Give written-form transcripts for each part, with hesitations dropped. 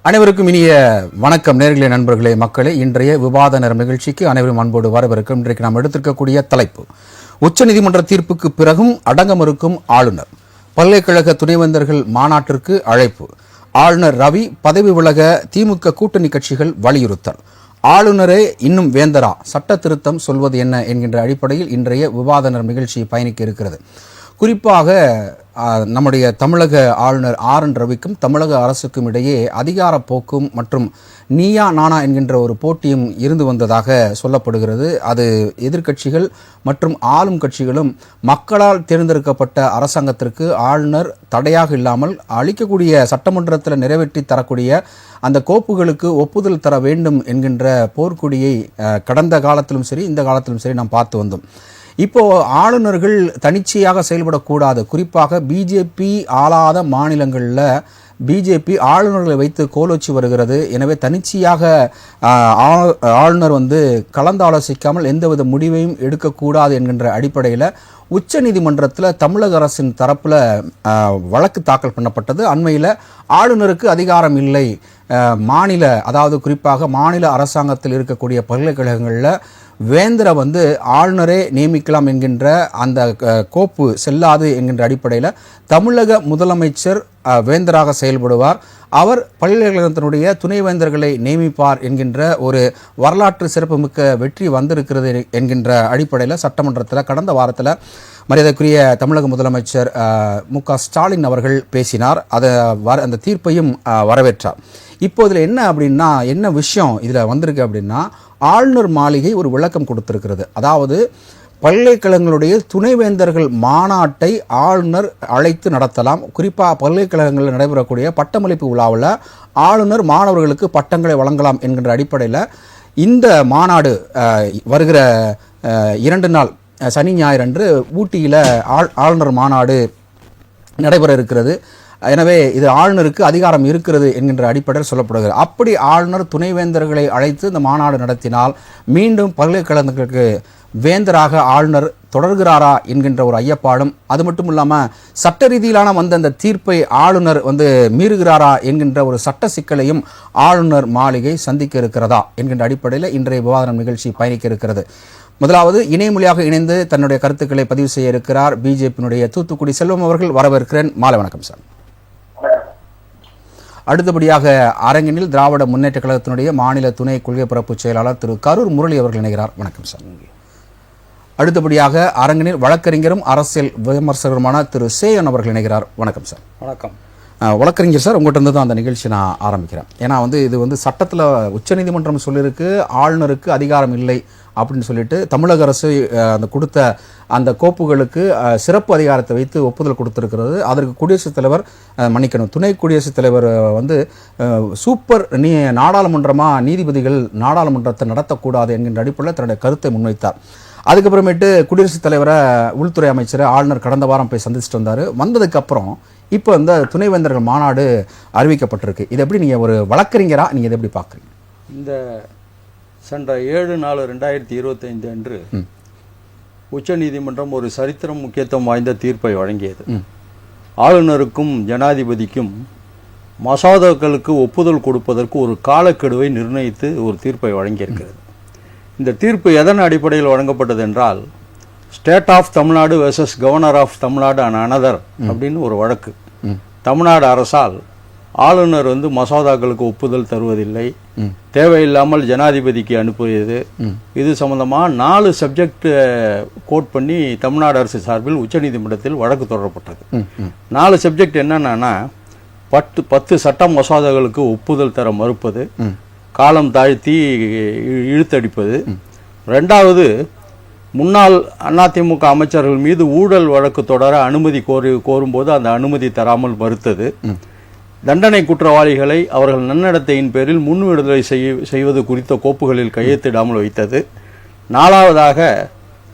அனைவருக்கும் இனிய வணக்கம். நேர்களே, நண்பர்களே, மக்களே, இன்றைய விவாத நேரம் நிகழ்ச்சிக்கு அனைவரும் அன்போடு வரவிருக்கும். இன்றைக்கு நாம் எடுத்திருக்கக்கூடிய தலைப்பு, உச்சநீதிமன்ற தீர்ப்புக்கு பிறகும் அடங்க மறுக்கும் ஆளுநர், பல்கலைக்கழக துணைவேந்தர்கள் மாநாட்டிற்கு அழைப்பு, ஆளுநர் ரவி பதவி விலக திமுக கூட்டணி கட்சிகள் வலியுறுத்தல், ஆளுநரே இன்னும் வேந்தரா, சட்ட திருத்தம் சொல்வது என்ன என்கின்ற அடிப்படையில் இன்றைய விவாத நேரம் நிகழ்ச்சி பயணிக்க இருக்கிறது. குறிப்பாக நம்முடைய தமிழக ஆளுநர் ஆர்.என். ரவிக்கும் தமிழக அரசுக்கும் இடையே அதிகார போக்கும் மற்றும் நீயா நானா என்கின்ற ஒரு போட்டியும் இருந்து வந்ததாக சொல்லப்படுகிறது. அது எதிர்க்கட்சிகள் மற்றும் ஆளும் கட்சிகளும் மக்களால் தேர்ந்தெடுக்கப்பட்ட அரசாங்கத்திற்கு ஆளுநர் தடையாக இல்லாமல் அளிக்கக்கூடிய சட்டமன்றத்தில் நிறைவேற்றி தரக்கூடிய அந்த கோப்புகளுக்கு ஒப்புதல் தர வேண்டும் என்கின்ற போர்க்கொடியை கடந்த காலத்திலும் சரி இந்த காலத்திலும் சரி நாம் பார்த்து வந்தோம். இப்போ ஆளுநர்கள் தனிச்சையாக செயல்படக்கூடாது. குறிப்பாக பிஜேபி ஆளாத மாநிலங்களில் பிஜேபி ஆளுநர்களை வைத்து கோலோச்சி வருகிறது. எனவே தனிச்சையாக ஆளுநர் கலந்தாலோசிக்காமல் எந்தவித முடிவையும் எடுக்கக்கூடாது என்கின்ற அடிப்படையில் உச்ச நீதிமன்றத்தில் தமிழக அரசின் தரப்பில் வழக்கு தாக்கல் பண்ணப்பட்டது. அண்மையில் ஆளுநருக்கு அதிகாரம் இல்லை, அதாவது குறிப்பாக மாநில அரசாங்கத்தில் இருக்கக்கூடிய பல்கலைக்கழகங்களில் வேந்தரை ஆளுநரே நியமிக்கலாம் என்கின்ற அந்த கோப்பு செல்லாது என்கின்ற அடிப்படையில் தமிழக முதலமைச்சர் வேந்தராக செயல்படுவார், அவர் பல்கலைக்கழகத்தினுடைய துணைவேந்தர்களை நியமிப்பார் என்கின்ற ஒரு வரலாற்று சிறப்புமிக்க வெற்றி வந்திருக்கிறது என்கின்ற அடிப்படையில் சட்டமன்றத்தில் கடந்த வாரத்தில் மரியாதைக்குரிய தமிழக முதலமைச்சர் மு.க. ஸ்டாலின் அவர்கள் பேசினார். அந்த தீர்ப்பையும் வரவேற்றார். இப்போ இதில் என்ன விஷயம் இதில் வந்திருக்கு அப்படின்னா, ஆளுநர் மாளிகை ஒரு விளக்கம் கொடுத்திருக்கிறது. அதாவது பல்கலைக்கழகங்களுடைய துணைவேந்தர்கள் மாநாட்டை ஆளுநர் அழைத்து நடத்தலாம். குறிப்பாக பல்கலைக்கழகங்களில் நடைபெறக்கூடிய பட்டமளிப்பு விழாவில் ஆளுநர் மாணவர்களுக்கு பட்டங்களை வழங்கலாம் என்கின்ற அடிப்படையில் இந்த மாநாடு வருகிற 2 நாள் சனி ஞாயிறு அன்று ஊட்டியில் ஆளுநர் மாநாடு நடைபெற இருக்கிறது. எனவே இது ஆளுநருக்கு அதிகாரம் இருக்கிறது என்கின்ற அடிப்படையில் சொல்லப்படுகிறது. அப்படி ஆளுநர் துணைவேந்தர்களை அழைத்து இந்த மாநாடு நடத்தினால் மீண்டும் பல்கலைக்கழகங்களுக்கு வேந்தராக ஆளுநர் தொடர்கிறாரா என்கின்ற ஒரு ஐயப்பாடும், அது மட்டும் இல்லாமல் சட்ட ரீதியிலான அந்த தீர்ப்பை ஆளுநர் மீறுகிறாரா என்கின்ற ஒரு சட்ட சிக்கலையும் ஆளுநர் மாளிகை சந்திக்க இருக்கிறதா என்கின்ற அடிப்படையில் இன்றைய விவாதம் நிகழ்ச்சி பயணிக்க இருக்கிறது. முதலாவது இணையமொழியாக இணைந்து தன்னுடைய கருத்துக்களை பதிவு செய்ய இருக்கிறார் பிஜேபியினுடைய தூத்துக்குடி செல்வம் அவர்கள். வரவேற்கிறேன். மாலை வணக்கம் சார். அடுத்தபடியாக அரங்கினில் திராவிட முன்னேற்ற கழகத்தினுடைய மாநில துணை கொள்கை பரப்பு செயலாளர் திரு கரூர் முரளி அவர்கள் இணைகிறார். வணக்கம் சார். அடுத்தபடியாக அரங்கினில் வழக்கறிஞரும் அரசியல் விமர்சகருமான திரு சேயன் அவர்கள் இணைகிறார். வணக்கம் சார். வணக்கம். வழக்கறிஞர் சார், உங்கள்கிட்ட இருந்து தான் அந்த நிகழ்ச்சி நான் ஆரம்பிக்கிறேன். ஏன்னா இது சட்டத்தில் உச்சநீதிமன்றம் சொல்லியிருக்கு ஆளுநருக்கு அதிகாரம் இல்லை அப்படின்னு சொல்லிட்டு தமிழக அரசு கொடுத்த அந்த கோப்புகளுக்கு சிறப்பு அதிகாரத்தை வைத்து ஒப்புதல் கொடுத்திருக்கிறது. அதற்கு குடியரசுத் தலைவர் துணை குடியரசுத் தலைவர் சூப்பர் நாடாளுமன்றமாக நீதிபதிகள் நாடாளுமன்றத்தை நடத்தக்கூடாது என்கின்ற அடிப்படையில் தன்னுடைய கருத்தை முன்வைத்தார். அதுக்கப்புறமேட்டு குடியரசுத் தலைவரை உள்துறை அமைச்சரை ஆளுநர் கடந்த வாரம் போய் சந்திச்சுட்டு வந்தார். வந்ததுக்கப்புறம் இப்போ துணைவேந்தர்கள் மாநாடு அறிவிக்கப்பட்டிருக்கு. இது எப்படி நீங்கள் ஒரு வழக்கறிஞராக நீங்கள் இதை எப்படி பார்க்குறீங்க? இந்த சென்ற 7/4/2025 அன்று உச்சநீதிமன்றம் ஒரு சரித்திரம் முக்கியத்துவம் வாய்ந்த தீர்ப்பை வழங்கியது. ஆளுநருக்கும் ஜனாதிபதிக்கும் மசோதாக்களுக்கு ஒப்புதல் கொடுப்பதற்கு ஒரு காலக்கெடுவை நிர்ணயித்து ஒரு தீர்ப்பை வழங்கியிருக்கிறது. இந்த தீர்ப்பு எதன் அடிப்படையில் வழங்கப்பட்டது என்றால், state of Tamil Nadu versus governor of Tamil Nadu and another அப்படின்னு ஒரு வழக்கு. தமிழ்நாடு அரசால் ஆளுநர் மசோதாக்களுக்கு ஒப்புதல் தருவதில்லை, தேவையில்லாமல் ஜனாதிபதிக்கு அனுப்பியது, இது சம்பந்தமாக 4 சப்ஜெக்ட் கோட் பண்ணி தமிழ்நாடு அரசு சார்பில் உச்சநீதிமன்றத்தில் வழக்கு தொடரப்பட்டது. 4 சப்ஜெக்ட் என்னன்னா, 10 சட்ட மசோதாக்களுக்கு ஒப்புதல் தர மறுப்பது, காலம் தாழ்த்தி இழுத்தடிப்பது, 2வது முன்னாள் அதிமுக அமைச்சர்கள் மீது ஊழல் வழக்கு தொடர அனுமதி கோரும்போது அந்த அனுமதி தராமல் மறுத்தது, தண்டனை குற்றவாளிகளை அவர்கள் நன்னடத்தையின் பேரில் முன் விடுதலை செய்வது குறித்த கோப்புகளில் கையெழுத்திடாமல் வைத்தது, 4வதாக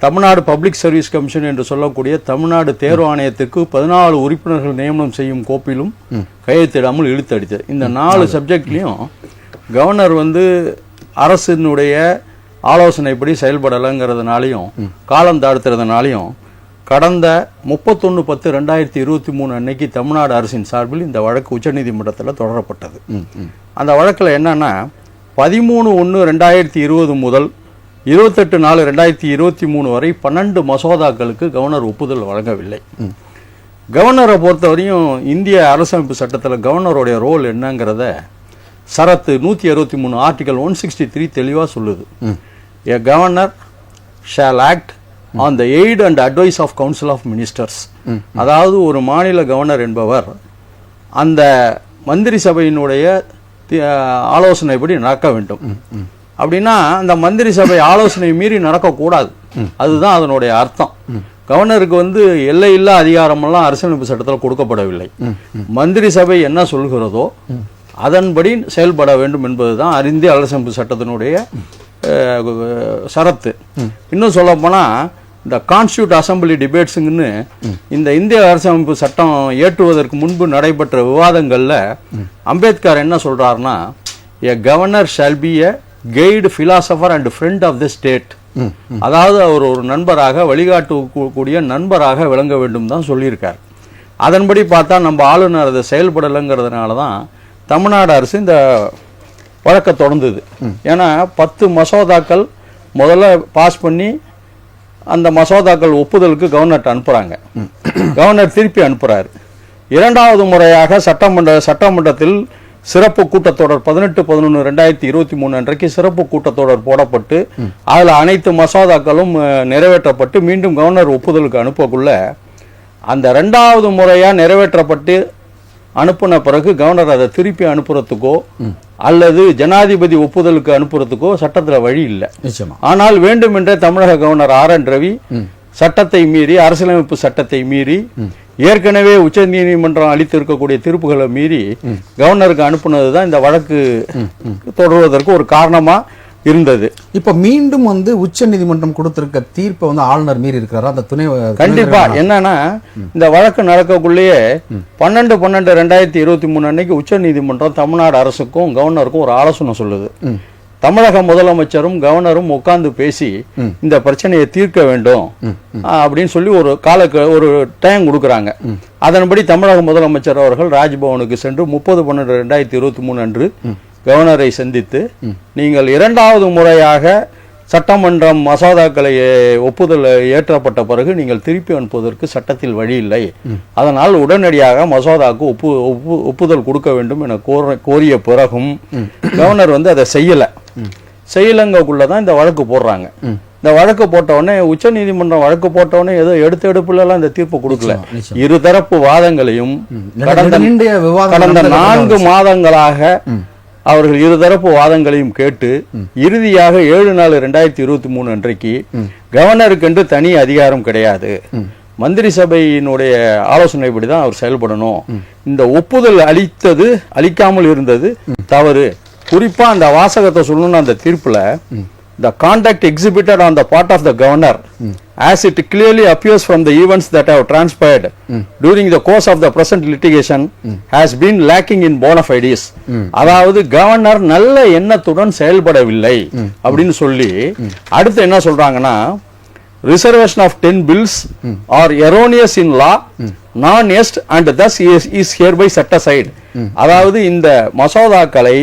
தமிழ்நாடு பப்ளிக் சர்வீஸ் கமிஷன் என்று சொல்லக்கூடிய தமிழ்நாடு தேர்வு ஆணையத்திற்கு 14 உறுப்பினர்கள் நியமனம் செய்யும் கோப்பிலும் கையெழுத்திடாமல் இழுத்தடித்தது. இந்த 4 சப்ஜெக்ட்லையும் கவர்னர் அரசினுடைய ஆலோசனைப்படி செயல்படலைங்கிறதுனாலையும் காலம் தாழ்த்துறதுனாலையும் கடந்த 31/10/2023 அன்னைக்கு தமிழ்நாடு அரசின் சார்பில் இந்த வழக்கு உச்சநீதிமன்றத்தில் தொடரப்பட்டது. அந்த வழக்கில் என்னன்னா 13/1/2020 முதல் 28/4/2023 வரை 12 மசோதாக்களுக்கு கவர்னர் ஒப்புதல் வழங்கவில்லை. கவர்னரை பொறுத்தவரையும் இந்திய அரசமைப்பு சட்டத்தில் கவர்னருடைய ரோல் என்னங்கிறத சரத்து 163 ஆர்டிகல் 163 தெளிவாக சொல்லுது. A governor shall act on the aid and advice of council of ministers. அதாவது ஒரு மாநில கவர்னர் என்பவர் அந்த மந்திரி சபையினுடைய ஆலோசனைப்படி நடக்க வேண்டும். அப்படின்னா அந்த மந்திரி சபை ஆலோசனை மீறி நடக்கக்கூடாது. அதுதான் அதனுடைய அர்த்தம். கவர்னருக்கு எல்லையில்லா அதிகாரமெல்லாம் அரசியலமைப்பு சட்டத்தில் கொடுக்கப்படவில்லை. மந்திரி சபை என்ன சொல்கிறதோ அதன்படி செயல்பட வேண்டும் என்பதுதான் இந்திய அரசியலமைப்பு சட்டத்தினுடைய சரத்து. இன்னும் சொல்ல போனா இந்த கான்ஸ்டியூட் அசம்பிளி டிபேட்ஸுங்கன்னு இந்த இந்திய அரசியலமைப்பு சட்டம் ஏற்றுவதற்கு முன்பு நடைபெற்ற விவாதங்கள்ல அம்பேத்கர் என்ன சொல்றாருன்னா, a governor shall be a guide, philosopher and friend of the state. அதாவது அவர் ஒரு நண்பராக, வழிகாட்டக்கூடிய நண்பராக விளங்க வேண்டும் தான் சொல்லியிருக்கார். அதன்படி பார்த்தா நம்ம ஆளுநர் அதை செயல்படலைங்கிறதுனால தான் தமிழ்நாடு அரசு இந்த வழக்கை தொடர்ந்தது. ஏன்னா 10 மசோதாக்கள் முதல்ல பாஸ் பண்ணி அந்த மசோதாக்கள் ஒப்புதலுக்கு கவர்னர்கிட்ட அனுப்புறாங்க. கவர்னர் திருப்பி அனுப்புறாரு. இரண்டாவது முறையாக சட்டமன்றத்தில் சிறப்பு கூட்டத்தொடர் 18/11/2023 அன்றைக்கு சிறப்பு கூட்டத்தொடர் போடப்பட்டு அதுல அனைத்து மசோதாக்களும் நிறைவேற்றப்பட்டு மீண்டும் கவர்னர் ஒப்புதலுக்கு அனுப்பக்குள்ள அந்த இரண்டாவது முறையா நிறைவேற்றப்பட்டு அனுப்பின பிறகு கவர்னர் அதை திருப்பி அனுப்புறதுக்கோ அல்லது ஜனாதிபதி ஒப்புதலுக்கு அனுப்புறதுக்கோ சட்டத்துல வழி இல்லை. ஆனால் வேண்டுமென்றே தமிழக கவர்னர் RN ரவி சட்டத்தை மீறி, அரசியலமைப்பு சட்டத்தை மீறி, ஏற்கனவே உச்ச நீதிமன்றம் அளித்திருக்கக்கூடிய தீர்ப்புகளை மீறி கவர்னருக்கு அனுப்புனதுதான் இந்த வழக்கு தொடர்வதற்கு ஒரு காரணமா இருந்தது. இப்ப மீண்டும் உச்ச நீதிமன்றம் கொடுத்திருக்க தீர்ப்பை ஆளுநர் மீறி இருக்கிறாரா அந்த துணை? கண்டிப்பா. என்னன்னா இந்த வழக்கு நடக்கக்குள்ளேயே 12/12/2023 அன்னைக்கு உச்ச நீதிமன்றம் தமிழ்நாடு அரசுக்கும் கவர்னருக்கும் ஒரு ஆலோசனை சொல்லுது. தமிழக முதலமைச்சரும் கவர்னரும் உட்கார்ந்து பேசி இந்த பிரச்சனையை தீர்க்க வேண்டும் அப்படின்னு சொல்லி ஒரு டைம் கொடுக்குறாங்க. அதன்படி தமிழக முதலமைச்சர் அவர்கள் ராஜ்பவனுக்கு சென்று 30/12/2023 அன்று கவர்னரை சந்தித்து, நீங்கள் இரண்டாவது முறையாக சட்டமன்றம் மசோதாக்களை ஒப்புதல் ஏற்றப்பட்ட பிறகு நீங்கள் திருப்பி அனுப்புவதற்கு சட்டத்தில் வழி இல்லை, அதனால் உடனடியாக மசோதாவுக்கு ஒப்புதல் கொடுக்க வேண்டும் என கோரிய பிறகும் கவர்னர் அதை செய்யலங்கக்குள்ளதான் இந்த வழக்கு போடுறாங்க. இந்த வழக்கு போட்டவுடனே உச்ச நீதிமன்றம் வழக்கு போட்டவுடனே ஏதோ எடுப்புலாம் இந்த தீர்ப்பு கொடுக்கல. இருதரப்பு வாதங்களையும் கடந்த 4 மாதங்களாக அவர்கள் இருதரப்பு வாதங்களையும் கேட்டு இறுதியாக 7/4/2023 அன்றைக்கு கவர்னருக்கு என்று தனி அதிகாரம் கிடையாது, மந்திரி சபையினுடைய ஆலோசனைப்படிதான் அவர் செயல்படணும், இந்த ஒப்புதல் அளிக்காமல் இருந்தது தவறு. குறிப்பா அந்த வாசகத்தை சொல்லணும்னு அந்த தீர்ப்புல the conduct exhibited on the part of the governor as it clearly appears from the events that have transpired during the course of the present litigation has been lacking in bona fides. அதாவது governor நல்ல எண்ணத்துடன் செயல்படவில்லை அப்படின்னு சொல்லி அடுத்து என்ன சொல்றாங்கன்னா, reservation of 10 bills are erroneous in law, non-est and thus is hereby set aside. அதாவது இந்த மசோதாக்களை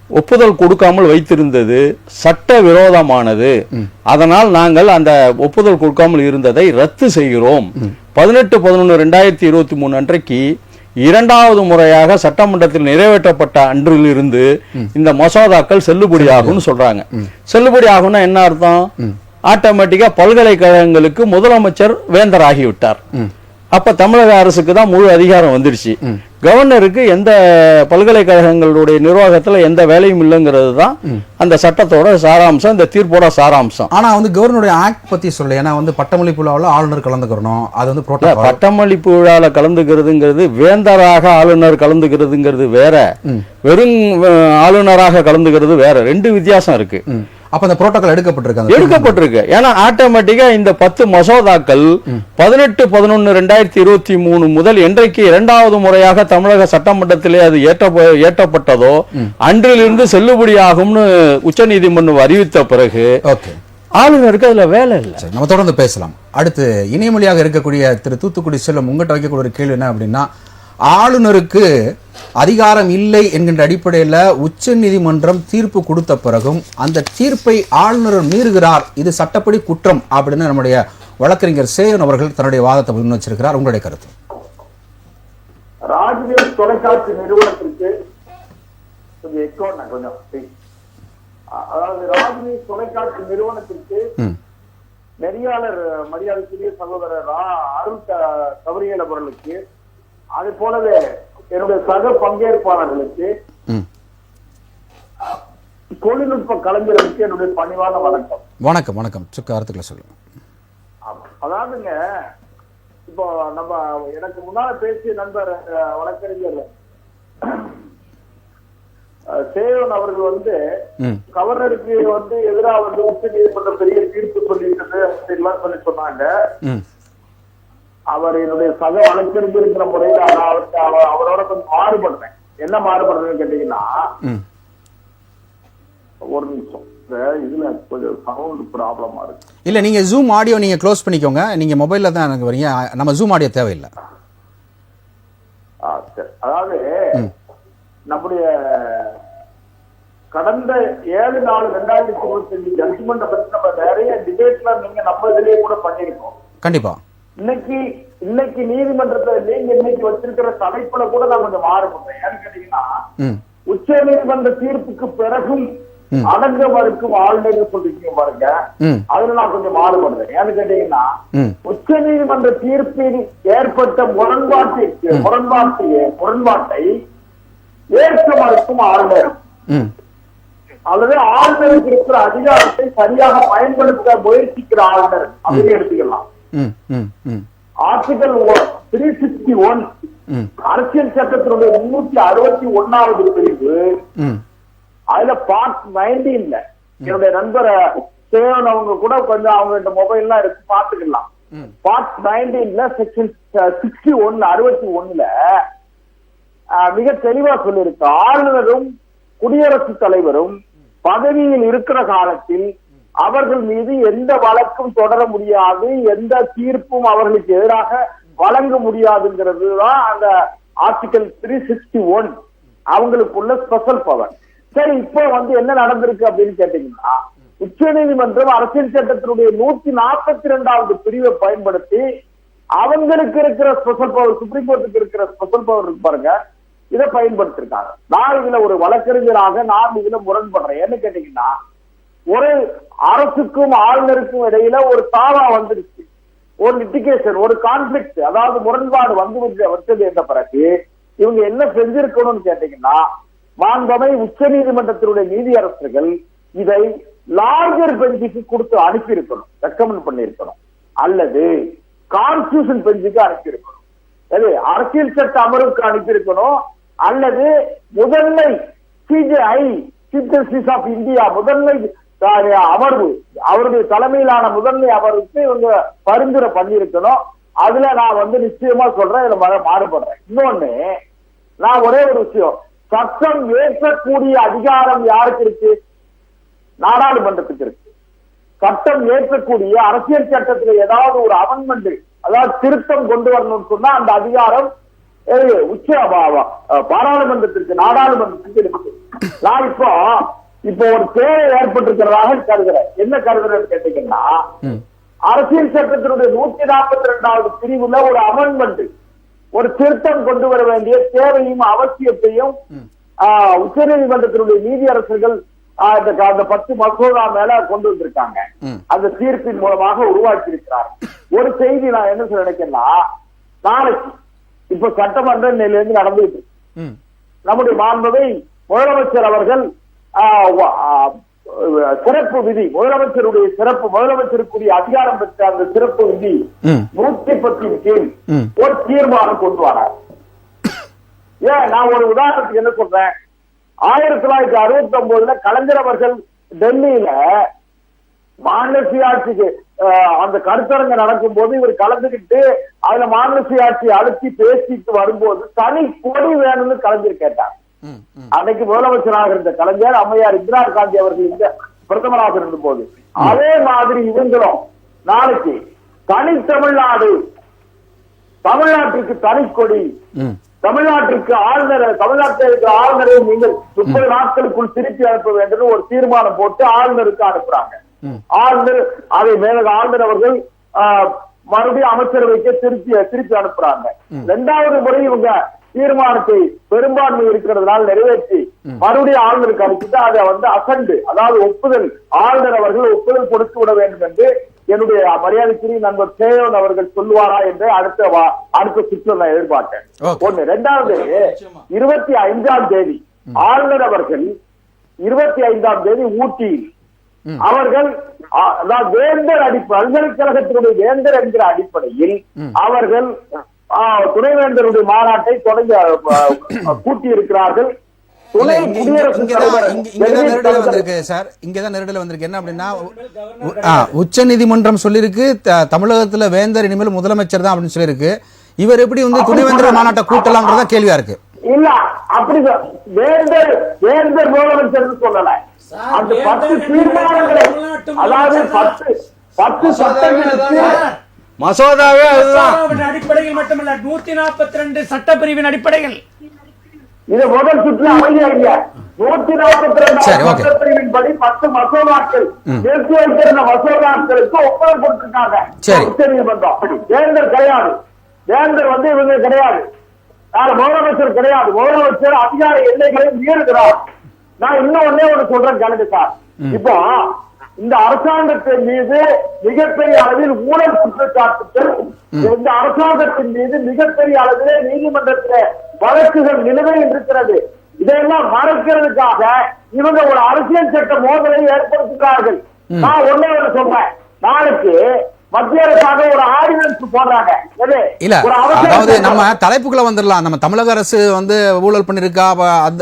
ஒப்புதல் கொடுக்காமல் வைத்திருந்தது சட்ட விரோதமானது, அதனால் நாங்கள் அந்த ஒப்புதல் கொடுக்காமல் இருந்ததை ரத்து செய்கிறோம். 18/11/2023 அன்றைக்கு இரண்டாவது முறையாக சட்டமன்றத்தில் நிறைவேற்றப்பட்ட அன்றிலிருந்து இந்த மசோதாக்கள் செல்லுபடியாகும் சொல்றாங்க. செல்லுபடி ஆகும்னா என்ன அர்த்தம்? ஆட்டோமேட்டிக்கா பல்கலைக்கழகங்களுக்கு முதலமைச்சர் வேந்தர் ஆகிவிட்டார். அப்ப தமிழக அரசுக்கு தான் முழு அதிகாரம் வந்துருச்சு. கவர்னருக்கு எந்த பல்கலைக்கழகங்களுடைய நிர்வாகத்துல எந்த வேலையும் இல்லைங்கிறது தான் அந்த சட்டத்தோட சாராம்சம், இந்த தீர்ப்போட சாராம்சம். ஆனா கவர்னருடைய ஆக்ட் பத்தி சொல்ல, ஏன்னா பட்டமளிப்பு விழாவில் ஆளுநர் கலந்துக்கிறணும், அது பட்டமளிப்பு விழால கலந்துக்கிறதுங்கிறது, வேந்தராக ஆளுநர் கலந்துக்கிறதுங்கிறது வேற, வெறும் ஆளுநராக கலந்துக்கிறது வேற, 2 வித்தியாசம் இருக்கு. அப்ப அந்த புரோட்டோகால் எடுக்கப்பட்டிருக்கு. ஏன்னா ஆட்டோமேட்டிக்கா இந்த 10 மசோதாக்கள் 18/11/2023 முதல் என்றைக்கு இரண்டாவது முறையாக தமிழக சட்டமன்றத்திலே அது ஏற்றப்பட்டதோ அன்றிலிருந்து செல்லுபடியாகும்னு உச்ச நீதிமன்றம் அறிவித்த பிறகு ஆளுநருக்கு அதுல வேலை இல்லை. சரி, நம்ம தொடர்ந்து பேசலாம். அடுத்து இணையமொழியாக இருக்கக்கூடிய திரு தூத்துக்குடி செல்வம், உங்கள்கிட்ட வைக்கக்கூடிய ஒரு கேள்வி என்ன அப்படின்னா, ஆளுநருக்கு அதிகாரம் இல்லை என்கின்ற அடிப்படையில் உச்ச நீதிமன்றம் தீர்ப்பு கொடுத்த பிறகும் அந்த தீர்ப்பை ஆளுநர் மீறுகிறார், இது சட்டப்படி குற்றம் அப்படின்னு நம்முடைய வழக்கறிஞர் சேவன் அவர்கள் தன்னுடைய வாதத்தை முன் வச்சிருக்கிறார். உங்களுடைய கருத்து? ராஜ்நியூஸ் தொலைக்காட்சி நிறுவனத்திற்கு அதாவது ராஜ்நியூஸ் தொலைக்காட்சி நிறுவனத்திற்கு நெறியாளர் மரியாதைக்குரிய சகோதரர் அருள் கவரியல் அவர்களுக்கு, அது போலவே என்னுடைய சக பங்கேற்பாளர்களுக்கு, தொழில்நுட்ப கலைஞர்களுக்கு என்னுடைய பணிவான வணக்கம். வணக்கம். வணக்கம். கருத்துக்களை சொல்லுங்க. அதாவதுங்க, இப்போ நம்ம எனக்கு முன்னால பேசிய நண்பர் வழக்கறிஞர் சேவன் அவர்கள் கவர்னருக்கு எதிராக உச்ச நீதிமன்றம் பெரிய தீர்ப்பு சொல்லிட்டு சொல்லி சொன்னாங்க. அவர் என்னுடைய சக வழக்கறிஞர் முறையில் அவரோட கொஞ்சம் மாறுபடுறேன். என்ன மாறுபடுறதுன்னு கேட்டீங்கன்னா, ஒரு நிமிஷம், இதுல கொஞ்சம் சவுண்ட் ப்ராப்ளமா இருக்கு. இல்ல, நீங்க ஜூம் ஆடியோ நீங்க க்ளோஸ் பண்ணிக்கோங்க. நீங்க மொபைல்ல தான் எனக்கு வரீங்க, நம்ம ஜூம் ஆடியோ தேவையில்லை. அதாவது நம்முடைய கடந்த 7/4/2025 ஜட்ஜ்மெண்ட் பத்தி நம்ம நிறைய டிபேட்ல நம்ம இதுலயே கூட பண்ணிருக்கோம். கண்டிப்பா. இன்னைக்கு நீதிமன்றத்தை நீங்க இன்னைக்கு வச்சிருக்கிற தலைப்புல கூட நான் கொஞ்சம் மாறுபடுறேன். ஏன்னு கேட்டீங்கன்னா, உச்ச நீதிமன்ற தீர்ப்புக்கு பிறகும் அடங்க மறுக்கும் ஆளுநர் சொல்லிருக்கீங்க பாருங்க, அதுல நான் கொஞ்சம் மாறுபடுறேன். ஏன்னு கேட்டீங்கன்னா, உச்ச நீதிமன்ற தீர்ப்பில் ஏற்பட்ட முரண்பாட்டை ஏற்க மறுக்கும் ஆளுநர் அல்லது ஆளுநருக்கு இருக்கிற அதிகாரத்தை சரியாக பயன்படுத்த முயற்சிக்கிற ஆளுநர் அப்படின்னு எடுத்துக்கலாம். ஆர்டிகல் 361 அரசியல் சட்டத்தினுடைய 361வது பிரிவு, அதுல பார்ட் 19ல என்னுடைய நண்பர் சேவன் அவங்க கூட கொஞ்சம் அவங்க மொபைல்லாம் எடுத்து பாத்துக்கலாம். பார்ட் 19ல செக்ஷன் 61 மிக தெளிவா சொல்லியிருக்கு, ஆளுநரும் குடியரசுத் தலைவரும் பதவியில் இருக்கிற காலத்தில் அவர்கள் மீது எந்த வழக்கும் தொடர முடியாது, எந்த தீர்ப்பும் அவர்களுக்கு எதிராக வழங்க முடியாதுங்கிறது தான் அந்த ஆர்டிகல் 361 அவங்களுக்குள்ள ஸ்பெஷல் பவர். சரி, இப்போ என்ன நடந்திருக்கு அப்படின்னு கேட்டீங்கன்னா, உச்ச நீதிமன்றம் அரசியல் சட்டத்தினுடைய 142வது பிரிவை பயன்படுத்தி அவங்களுக்கு இருக்கிற ஸ்பெஷல் பவர், சுப்ரீம் கோர்ட்டுக்கு இருக்கிற ஸ்பெஷல் பவர் இருக்கு பாருங்க, இதை பயன்படுத்திருக்காங்க. நான் இதுல ஒரு வழக்கறிஞராக நான் இதுல முரண்படுறேன். என்ன கேட்டீங்கன்னா, ஒரு அரசுக்கும் ஆளுநருக்கும் இடையில ஒரு தாவா வந்துருச்சு, ஒரு லிட்டிகேஷன், ஒரு கான்ஃபிளிக்ட், அதாவது முரண்பாடு வச்சது என்ற பிறகு இவங்க என்ன செஞ்சிருக்கணும்னு கேட்டீங்கன்னா, மாண்பமை உச்ச நீதிமன்றத்தினுடைய நீதியரசர்கள் இதை லார்ஜர் பெஞ்சுக்கு கொடுத்து அனுப்பியிருக்கணும், ரெக்கமெண்ட் பண்ணிருக்கணும், அல்லது கான்ஸ்டிடியூஷன் பெஞ்சுக்கு அனுப்பியிருக்கணும், அரசியல் சட்ட அமர்வுக்கு அனுப்பியிருக்கணும், அல்லது முதன்மை CJI chief justice of India முதன்மை அமர்வு, அவருடைய தலைமையிலான முதன்மை அமர்வுக்கு இவங்க பரிந்துரை பண்ணியிருக்கணும். அதுல நான் நிச்சயமா சொல்றேன், இதுல மாறுபடுறேன். இன்னொன்னு, நான் ஒரே ஒரு விஷயம், சட்டம் ஏற்கக்கூடிய அதிகாரம் யாருக்கு இருக்கு? நாடாளுமன்றத்துக்கு இருக்கு. சட்டம் ஏற்கக்கூடிய அரசியல் சட்டத்துல ஏதாவது ஒரு அமெண்ட்மெண்ட், அதாவது திருத்தம் கொண்டு வரணும்னு சொன்னா அந்த அதிகாரம் உச்ச பாராளுமன்றத்திற்கு, நாடாளுமன்றத்துக்கு இருக்கு. நான் இப்போ ஒரு தேவை ஏற்பட்டிருக்கிறதாக கருதுறேன். என்ன கருதுறேன்னு கேட்டீங்கன்னா, அரசியல் சட்டத்தினுடைய 142வது பிரிவுல ஒரு அமெண்ட்மெண்ட், ஒரு திருத்தம் கொண்டு வர வேண்டிய தேவையும் அவசியத்தையும் உச்ச நீதிமன்றத்தினுடைய நீதியரசர்கள் அந்த 10 மசோதா மேல கொண்டு வந்திருக்காங்க. அந்த தீர்ப்பின் மூலமாக உருவாக்கி இருக்கிறார். ஒரு செய்தி நான் என்ன சொல்ல நினைக்கிறேன்னா, நாளைக்கு இப்ப சட்டமன்ற நிலையிலிருந்து நடந்துட்டு நம்முடைய மாண்புமை முதலமைச்சர் அவர்கள் சிறப்பு விதி, முதலமைச்சருடைய சிறப்பு, முதலமைச்சருக்குரிய அதிகாரம் பெற்ற அந்த சிறப்பு விதி 110 கீழ் ஒரு தீர்மானம் கொண்டு வரார். ஏன், நான் ஒரு உதாரணத்துக்கு என்ன சொல்றேன், 1969 கலைஞர் அவர்கள் டெல்லியில மாநில சுயாட்சிக்கு அந்த கருத்தரங்க நடக்கும் போது இவர் கலந்துகிட்டு அதுல மாநில சுயாட்சி அழுத்தி பேசிட்டு வரும்போது தனி கொடி வேணும்னு கலைஞர் கேட்டார். அன்னைக்கு முதலமைச்சராக இருந்த கலைஞர், அம்மையார் இந்திரா காந்தி அவர்கள் இந்த பிரதமராக இருந்த போது. அதே மாதிரி இவங்களும் நாளைக்கு தனித்தமிழ்நாடு, தமிழ்நாட்டிற்கு தனிக்கொடி, தமிழ்நாட்டிற்கு ஆளுநர், தமிழ்நாட்டில் இருக்கிற ஆளுநரை நீங்கள் 30 நாட்களுக்குள் திருப்பி அனுப்ப வேண்டும் ஒரு தீர்மானம் போட்டு ஆளுநருக்கு அனுப்புறாங்க. ஆளுநர் அதை மேலக ஆளுநர் அவர்கள் மறுபடியும் அமைச்சரவைக்கு திருப்பி அனுப்புறாங்க. 2வது முறை இவங்க தீர்மானத்தை பெரும்பான்மை இருக்கிறதுனால நிறைவேற்றி மறுபடியும் ஆளுநருக்கு அனுப்பிட்டு அதை அசண்டு, அதாவது ஒப்புதல், ஆளுநர் அவர்கள் ஒப்புதல் கொடுத்து விட வேண்டும் என்று என்னுடைய மரியாதைக்குரிய நண்பர் சேவன் அவர்கள் சொல்லுவாரா என்று அடுத்த சுற்று நான் எதிர்பார்த்தேன். ஒண்ணு. 2வது 25ஆம் தேதி ஆளுநர் அவர்கள் 25ஆம் தேதி ஊட்டியில் அவர்கள் வேந்தர் பல்கலைக்கழகத்தினுடைய வேந்தர் என்கிற அடிப்படையில் அவர்கள் துணைவேந்தருடைய மாநாட்டை தொடங்கி கூட்டி இருக்கிறார்கள். உச்ச நீதிமன்றம் சொல்லிருக்கு தமிழகத்துல வேந்தர் இனிமேல் முதலமைச்சர் தான் அப்படின்னு சொல்லிருக்கு. இவர் எப்படி துணைவேந்தர் மாநாட்டை கூட்டலாம்ன்றத கேள்வியா இருக்கு. இல்ல அப்படி வேந்தர் முதலமைச்சர் சொல்லல. அந்த 10 தீர்மானங்களை, அதாவது 10 சட்டங்களுக்கு மசோதாவே அடிப்படையில் மட்டுமல்ல 142 சட்டப்பிரிவின் அடிப்படையில் இது முதல் சுற்று அமைதியாக 142 சட்டப்பிரிவின் படி 10 மசோதாக்கள் நிறுத்தி வைத்திருந்த மசோதாக்களுக்கு ஒப்புதல் கொடுத்திருக்காங்க உச்ச நீதிமன்றம். வேந்தர் கிடையாது, வேந்தர் இவங்க கிடையாது, முதலமைச்சர் கிடையாது. முதலமைச்சர் அதிகார எல்லைகளை மீறுகிறார். நான் இன்னும் ஒண்ணே சொல்றேன் கணக்கு சார். இப்போ இந்த அரசாங்கத்தின் மீது மிகப்பெரிய அளவில் ஊழல் குற்றச்சாட்டுகள், இந்த அரசாங்கத்தின் மீது மிகப்பெரிய அளவிலே நீதிமன்றத்தில் வழக்குகள் நிலுவையில் இருக்கிறது. இதையெல்லாம் மறைக்கிறதுக்காக இவங்க ஒரு அரசியல் சட்ட மோதலை ஏற்படுத்துகிறார்கள். நான் ஒண்ணே சொல்றேன், நாளைக்கு மத்திய அரசாக ஒரு ஆர்டினன்ஸ் போடுறாங்க. இல்ல, அதாவது நம்ம தலைப்புக்குள்ள வந்துடலாம். நம்ம தமிழக அரசு ஊழல் பண்ணிருக்கா,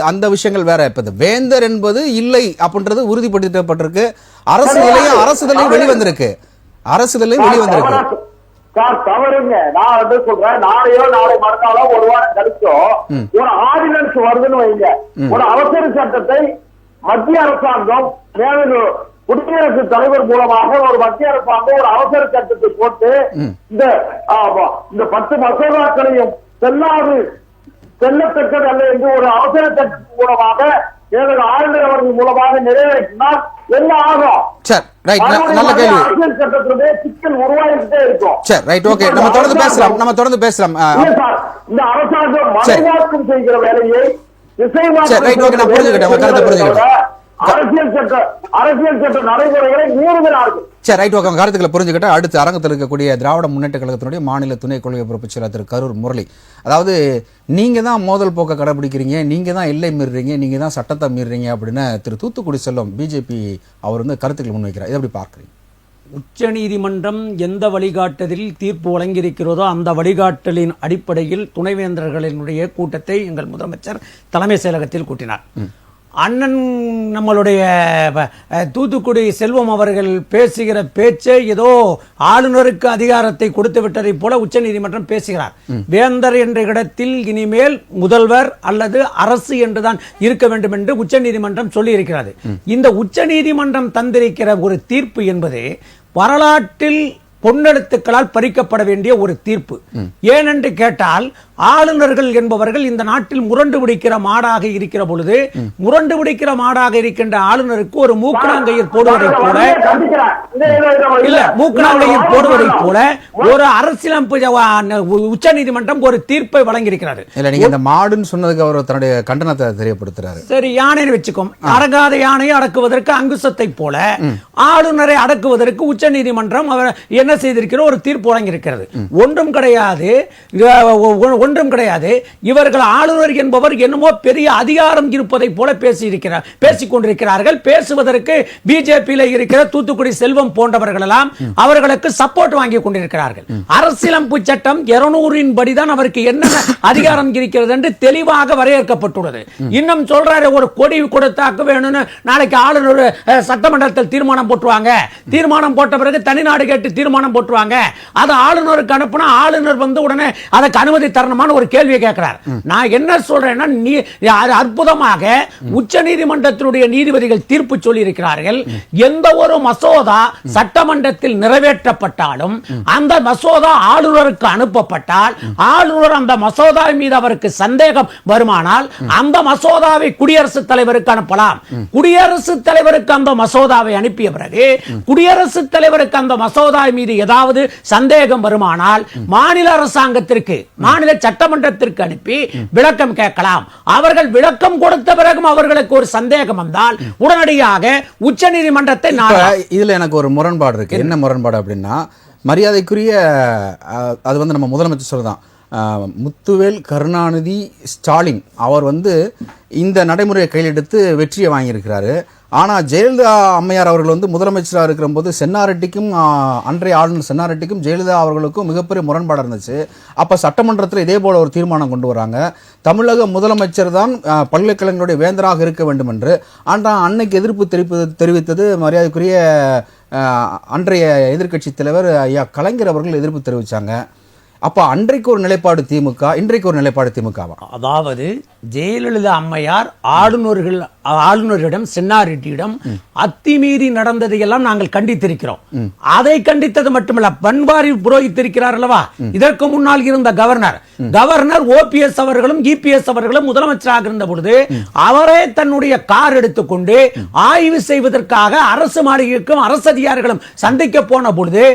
அந்த விஷயங்கள் வேற. இப்ப வேந்தர் என்பது இல்லை அப்படின்றது உறுதிப்படுத்தப்பட்டிருக்கு. அரசுதலையும் வெளிவந்திருக்கு. சார் தவறுங்க. நான் சொல்றேன், நாளையோ நாளை மறுநாளோ ஒரு வாரம் கழிச்சோ ஒரு ஆர்டினன்ஸ் வருதுன்னு வைங்க. ஒரு அவசர சட்டத்தை மத்திய அரசாங்கம் குடியரசுத் தலைவர் மூலமாக ஒரு மத்திய அரசாங்கம் ஒரு அவசர சட்டத்தை போட்டு இந்த 10 மசோதாக்களையும் செல்லத்தக்கது அல்ல என்று ஒரு அவசர சட்டத்தின் மூலமாக ஆளுநர் அவர்கள் மூலமாக நிறைவேற்றினால் என்ன ஆகும்? அரசியல் சட்டத்தினுடைய சிக்கல் உருவாகிட்டே இருக்கும். நம்ம தொடர்ந்து பேசலாம். இந்த அரசாங்கம் மறைமாற்றம் செய்கிற வேலையை திசை அரசியல் சட்ட நடைமுறைகளை மீறுகிறார்கள். கருத்துக்களை புரிஞ்சுக்கிட்ட அடுத்து அரங்கத்தில் இருக்கக்கூடிய திராவிட முன்னேற்ற கழகத்தினுடைய மாநில துணை கொள்கை பொறுப்பு செயலர் திரு கரூர் முரளி, அதாவது நீங்க தான் மோதல் போக்க கடைபிடிக்கிறீங்க, நீங்க தான் எல்லை மீறுறீங்க, நீங்க தான் சட்டத்தை மீறுறீங்க அப்படின்னு திரு தூத்துக்குடி செல்வம் பிஜேபி அவர் கருத்துக்களை முன்வைக்கிறார். இதை எப்படி பார்க்குறீங்க? உச்ச நீதிமன்றம் எந்த வழிகாட்டுதலில் தீர்ப்பு வழங்கியிருக்கிறதோ அந்த வழிகாட்டலின் அடிப்படையில் துணைவேந்தர்களினுடைய கூட்டத்தை எங்கள் முதலமைச்சர் தலைமை செயலகத்தில் கூட்டினார். அண்ணன் நம்மளுடைய தூத்துக்குடி செல்வம் அவர்கள் பேசுகிற பேச்சை ஏதோ ஆளுநருக்கு அதிகாரத்தை கொடுத்து விட்டதை போல உச்ச நீதிமன்றம் பேசுகிறார். வேந்தர் என்ற இடத்தில் இனிமேல் முதல்வர் அல்லது அரசு என்றுதான் இருக்க வேண்டும் என்று உச்ச நீதிமன்றம் சொல்லி இருக்கிறது. இந்த உச்ச நீதிமன்றம் தந்திருக்கிற ஒரு தீர்ப்பு என்பது வரலாற்றில் பொன்னெழுத்துக்களால் பறிக்கப்பட வேண்டிய ஒரு தீர்ப்பு. ஏனென்று கேட்டால் ஆளுநர்கள் என்பவர்கள் இந்த நாட்டில் முரண்டு பிடிக்கிற மாடாக இருக்கிற பொழுது, முரண்டு பிடிக்கிற மாடாக இருக்கின்ற ஆளுநருக்கு ஒரு மூக்கணாங்கையில் போடுவதை போல மூக்கணாங்கையில் போடுவதை போல ஒரு அரசியலமைப்பு உச்ச நீதிமன்றம் ஒரு தீர்ப்பை வழங்கியிருக்கிறது. இந்த மாடுன்னு சொன்னதுக்கு அவர் தன்னுடைய கண்டனத்தை தெரியப்படுத்துறாரு. சரி, யானை வச்சுக்கோம். அடங்காத யானையை அடக்குவதற்கு அங்குசத்தை போல ஆளுநரை அடக்குவதற்கு உச்ச நீதிமன்றம் அவர் என்ன செய்திருக்கிற ஒரு தீர்ப்பு வழங்கியிருக்கிறது. ஒன்றும் கிடையாது. இவர்கள் ஆளுநர் என்பவர் என்னமோ பெரிய அதிகாரம் இருப்பதை போல பேசிக் கொண்டிருக்கிறார்கள். பேசுவதற்கு பிஜேபியில் இருக்கிற தூத்துக்குடி செல்வம் போன்றவர்கள் எல்லாம் அவர்களுக்கு சப்போர்ட் வாங்கி கொண்டிருக்கிறார்கள். அரசியலமைப்பு சட்டம் 200 படிதான் அவருக்கு என்ன அதிகாரம் இருக்கிறது என்று தெளிவாக வரையறுக்கப்பட்டுள்ளது. இன்னும் சொல்றாரு, ஒரு கொடி கொடுத்தாக்க வேணும்னு நாளைக்கு ஆளுநர் சட்டமன்றத்தில் தீர்மானம் போட்டுவாங்க. தீர்மானம் போட்ட பிறகு தனிநாடு கேட்டு தீர்மானம் தீர்மானம் போட்டுருவாங்க, அதை ஆளுநருக்கு அனுப்புனா ஆளுநர் வந்து உடனே அதற்கு அனுமதி தரணுமான ஒரு கேள்வியை கேட்கிறார். நான் என்ன சொல்றேன்னா, அற்புதமாக உச்ச நீதிமன்றத்தினுடைய நீதிபதிகள் தீர்ப்பு சொல்லி இருக்கிறார்கள். எந்த ஒரு மசோதா சட்டமன்றத்தில் நிறைவேற்றப்பட்டாலும் அந்த மசோதா ஆளுநருக்கு அனுப்பப்பட்டால் ஆளுநர் அந்த மசோதா மீது அவருக்கு சந்தேகம் வருமானால் அந்த மசோதாவை குடியரசுத் தலைவருக்கு அனுப்பலாம். குடியரசுத் தலைவருக்கு அந்த மசோதாவை அனுப்பிய பிறகு குடியரசுத் தலைவருக்கு அந்த மசோதா மீது ஏதாவது சந்தேகம் வருமானால் மாநில அரசாங்கத்திற்கு, மாநில சட்டமன்றத்திற்கு அனுப்பி விளக்கம் கேட்கலாம். அவர்கள் விளக்கம் கொடுத்த பிறகும் அவர்களுக்கு ஒரு சந்தேகம் வந்தால் உடனடியாக உச்ச நீதிமன்றத்தை இதுல எனக்கு ஒரு முரண்பாடு இருக்கு. என்ன முரண்பாடு அப்படின்னா, மரியாதைக்குரிய அது வந்து நம்ம முதலமைச்சர் சொல்லதான், முத்துவேல் கருணாநிதி ஸ்டாலின் அவர் வந்து இந்த நடைமுறையை கையில் எடுத்து வெற்றியை வாங்கியிருக்கிறாரு. ஆனால் ஜெயலலிதா அம்மையார் அவர்கள் வந்து முதலமைச்சராக இருக்கிற போது சென்னாரெட்டிக்கும் அன்றைய ஆளுநர் சென்னாரெட்டிக்கும் ஜெயலலிதா அவர்களுக்கும் மிகப்பெரிய முரண்பாடு இருந்துச்சு. அப்போ சட்டமன்றத்தில் இதே போல ஒரு தீர்மானம் கொண்டு வராங்க, தமிழக முதலமைச்சர் தான் பல்கலைக்கழகங்களுடைய வேந்தராக இருக்க வேண்டும் என்று. ஆனால் அன்னைக்கு எதிர்ப்பு தெரிவித்தது மரியாதைக்குரிய அன்றைய எதிர்க்கட்சி தலைவர் ஐயா கலைஞர் அவர்கள் எதிர்ப்பு தெரிவித்தாங்க. அப்போ அன்றைக்கு ஒரு நிலைப்பாடு திமுக, இன்றைக்கு ஒரு நிலைப்பாடு திமுகவா? அதாவது ஜெயலலிதா அம்மையார் ஆளுநரிடம் சென்னாரெட்டியிடம் அத்துமீறி நடந்ததையெல்லாம் நாங்கள் கண்டித்திருக்கிறோம். அதை கண்டித்தது மட்டுமல்ல, பன்வாரி புரோகித்திருக்கிறார் அல்லவா, இதற்கு முன்னால் இருந்த கவர்னர் OPS அவர்களும் EPS அவர்களும் முதலமைச்சராக இருந்த பொழுது அவரே தன்னுடைய கார் எடுத்துக்கொண்டு ஆய்வு செய்வதற்காக அரசு மாளிகைக்கும் அரசு அதிகாரிகளும் சந்திக்க போன பொழுது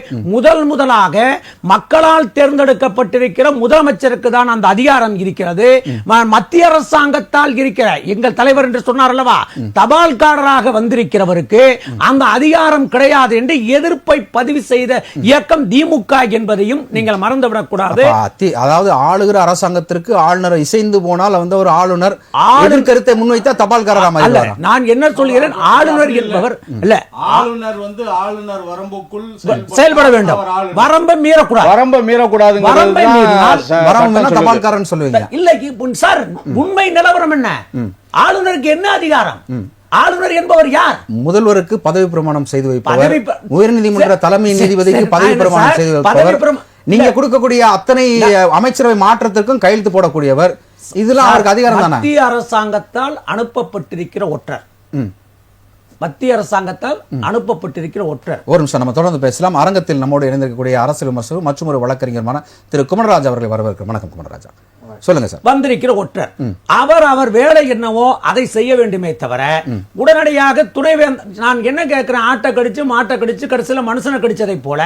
முதலாக மக்களால் தேர்ந்தெடுக்கப்பட்டிருக்கிற முதலமைச்சருக்கு தான் அந்த அதிகாரம் இருக்கிறது, மத்திய அரசாங்கத்தால் இருக்கிற எங்கள் தலைவர் என்று சொன்னார் அல்லவா, தபால்காரராக வந்திருக்கிறவருக்கு அந்த அதிகாரம் கிடையாது என்று எதிர்ப்பை பதிவு செய்த இயக்கம் திமுக என்பதையும் நீங்கள் மறந்துவிடக் கூடாது. அதாவது ஆளுகிற அரசாங்கத்திற்கு ஆளுநர் இசைந்து போனால் வந்து ஒரு ஆளுநர் கருத்தை முன்வைத்தா தபால்காரராக அல்ல. நான் என்ன சொல்கிறேன், ஆளுநர் என்பவர் இல்ல, ஆளுநர் வந்து ஆளுநர் வரம்புக்குள் செயல்பட வேண்டும், வரம்பை மீறக்கூடாது. வரம்பை மீறக்கூடாது, தபால்காரன் சொல்லுவீங்க இல்ல சார். உண்மை நிலவரம் என்ன? ஆளுநருக்கு என்ன அதிகாரம்? ஆளுநர் என்பவர் யார்? முதல்வருக்கு பதவி பிரமாணம் செய்து வைப்பவர், உயர்நீதிமன்ற தலைமை நீதிபதிக்கு பதவி பிரமாணம் செய்து வைப்பவர், நீங்க கொடுக்கக்கூடிய அத்தனை அமைச்சரவை மாற்றத்திற்கும் கையெழுத்து போடக்கூடியவர். இதெல்லாம் அவருக்கு அதிகாரம் தானே? மத்திய அரசாங்கத்தால் அனுப்பப்பட்டிருக்கிற ஒற்றர், மத்திய அரசாங்கத்தால் அனுப்பப்பட்டிருக்கிற ஒற்றர். ஒரு நிமிஷம் நம்ம தொடர்ந்து பேசலாம். அரங்கத்தில் நம்மோடு இணைந்திருக்கக்கூடிய அரசியல் விமர்சகர் மற்றும் ஒரு வழக்கறிஞருமான திரு குமரராஜ் அவர்களை வரவேற்கிறோம். வணக்கம் குமரராஜா, சொல்லுங்க சார். வந்திருக்கிற ஒற்றர் அவர் வேலை என்னவோ அதை செய்ய வேண்டுமே தவிர உடனடியாக துணைவேந்தர், நான் என்ன கேட்கிறேன், ஆட்டை கடிச்சு மாட்டை கடிச்சு கடைசியில மனுஷனை கடிச்சதை போல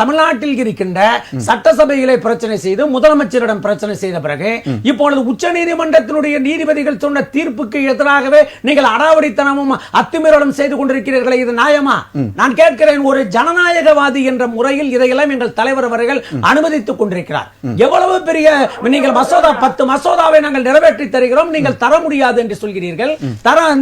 தமிழ்நாட்டில் இருக்கின்ற சட்டசபைகளை பிரச்சனை செய்து முதலமைச்சரிடம் பிரச்சனை செய்த பிறகு இப்பொழுது உச்ச நீதிமன்றத்தினுடைய நீதிபதிகள் சொன்ன தீர்ப்புக்கு எதிராகவே நீங்கள் அடாவடித்தனமும் அத்துமீறலும் செய்து கொண்டிருக்கிறீர்களே, இது நியாயமா? நான் கேட்கிறேன், ஒரு ஜனநாயகவாதி என்ற முறையில் இதையெல்லாம் எங்கள் தலைவர் அவர்கள் அனுமதித்துக் கொண்டிருக்கிறார். எவ்வளவு பெரிய நீங்கள் மசோதா 10 மசோதாவை நாங்கள் நிறைவேற்றி தருகிறோம், நீங்கள் தர முடியாது என்று சொல்கிறீர்கள்,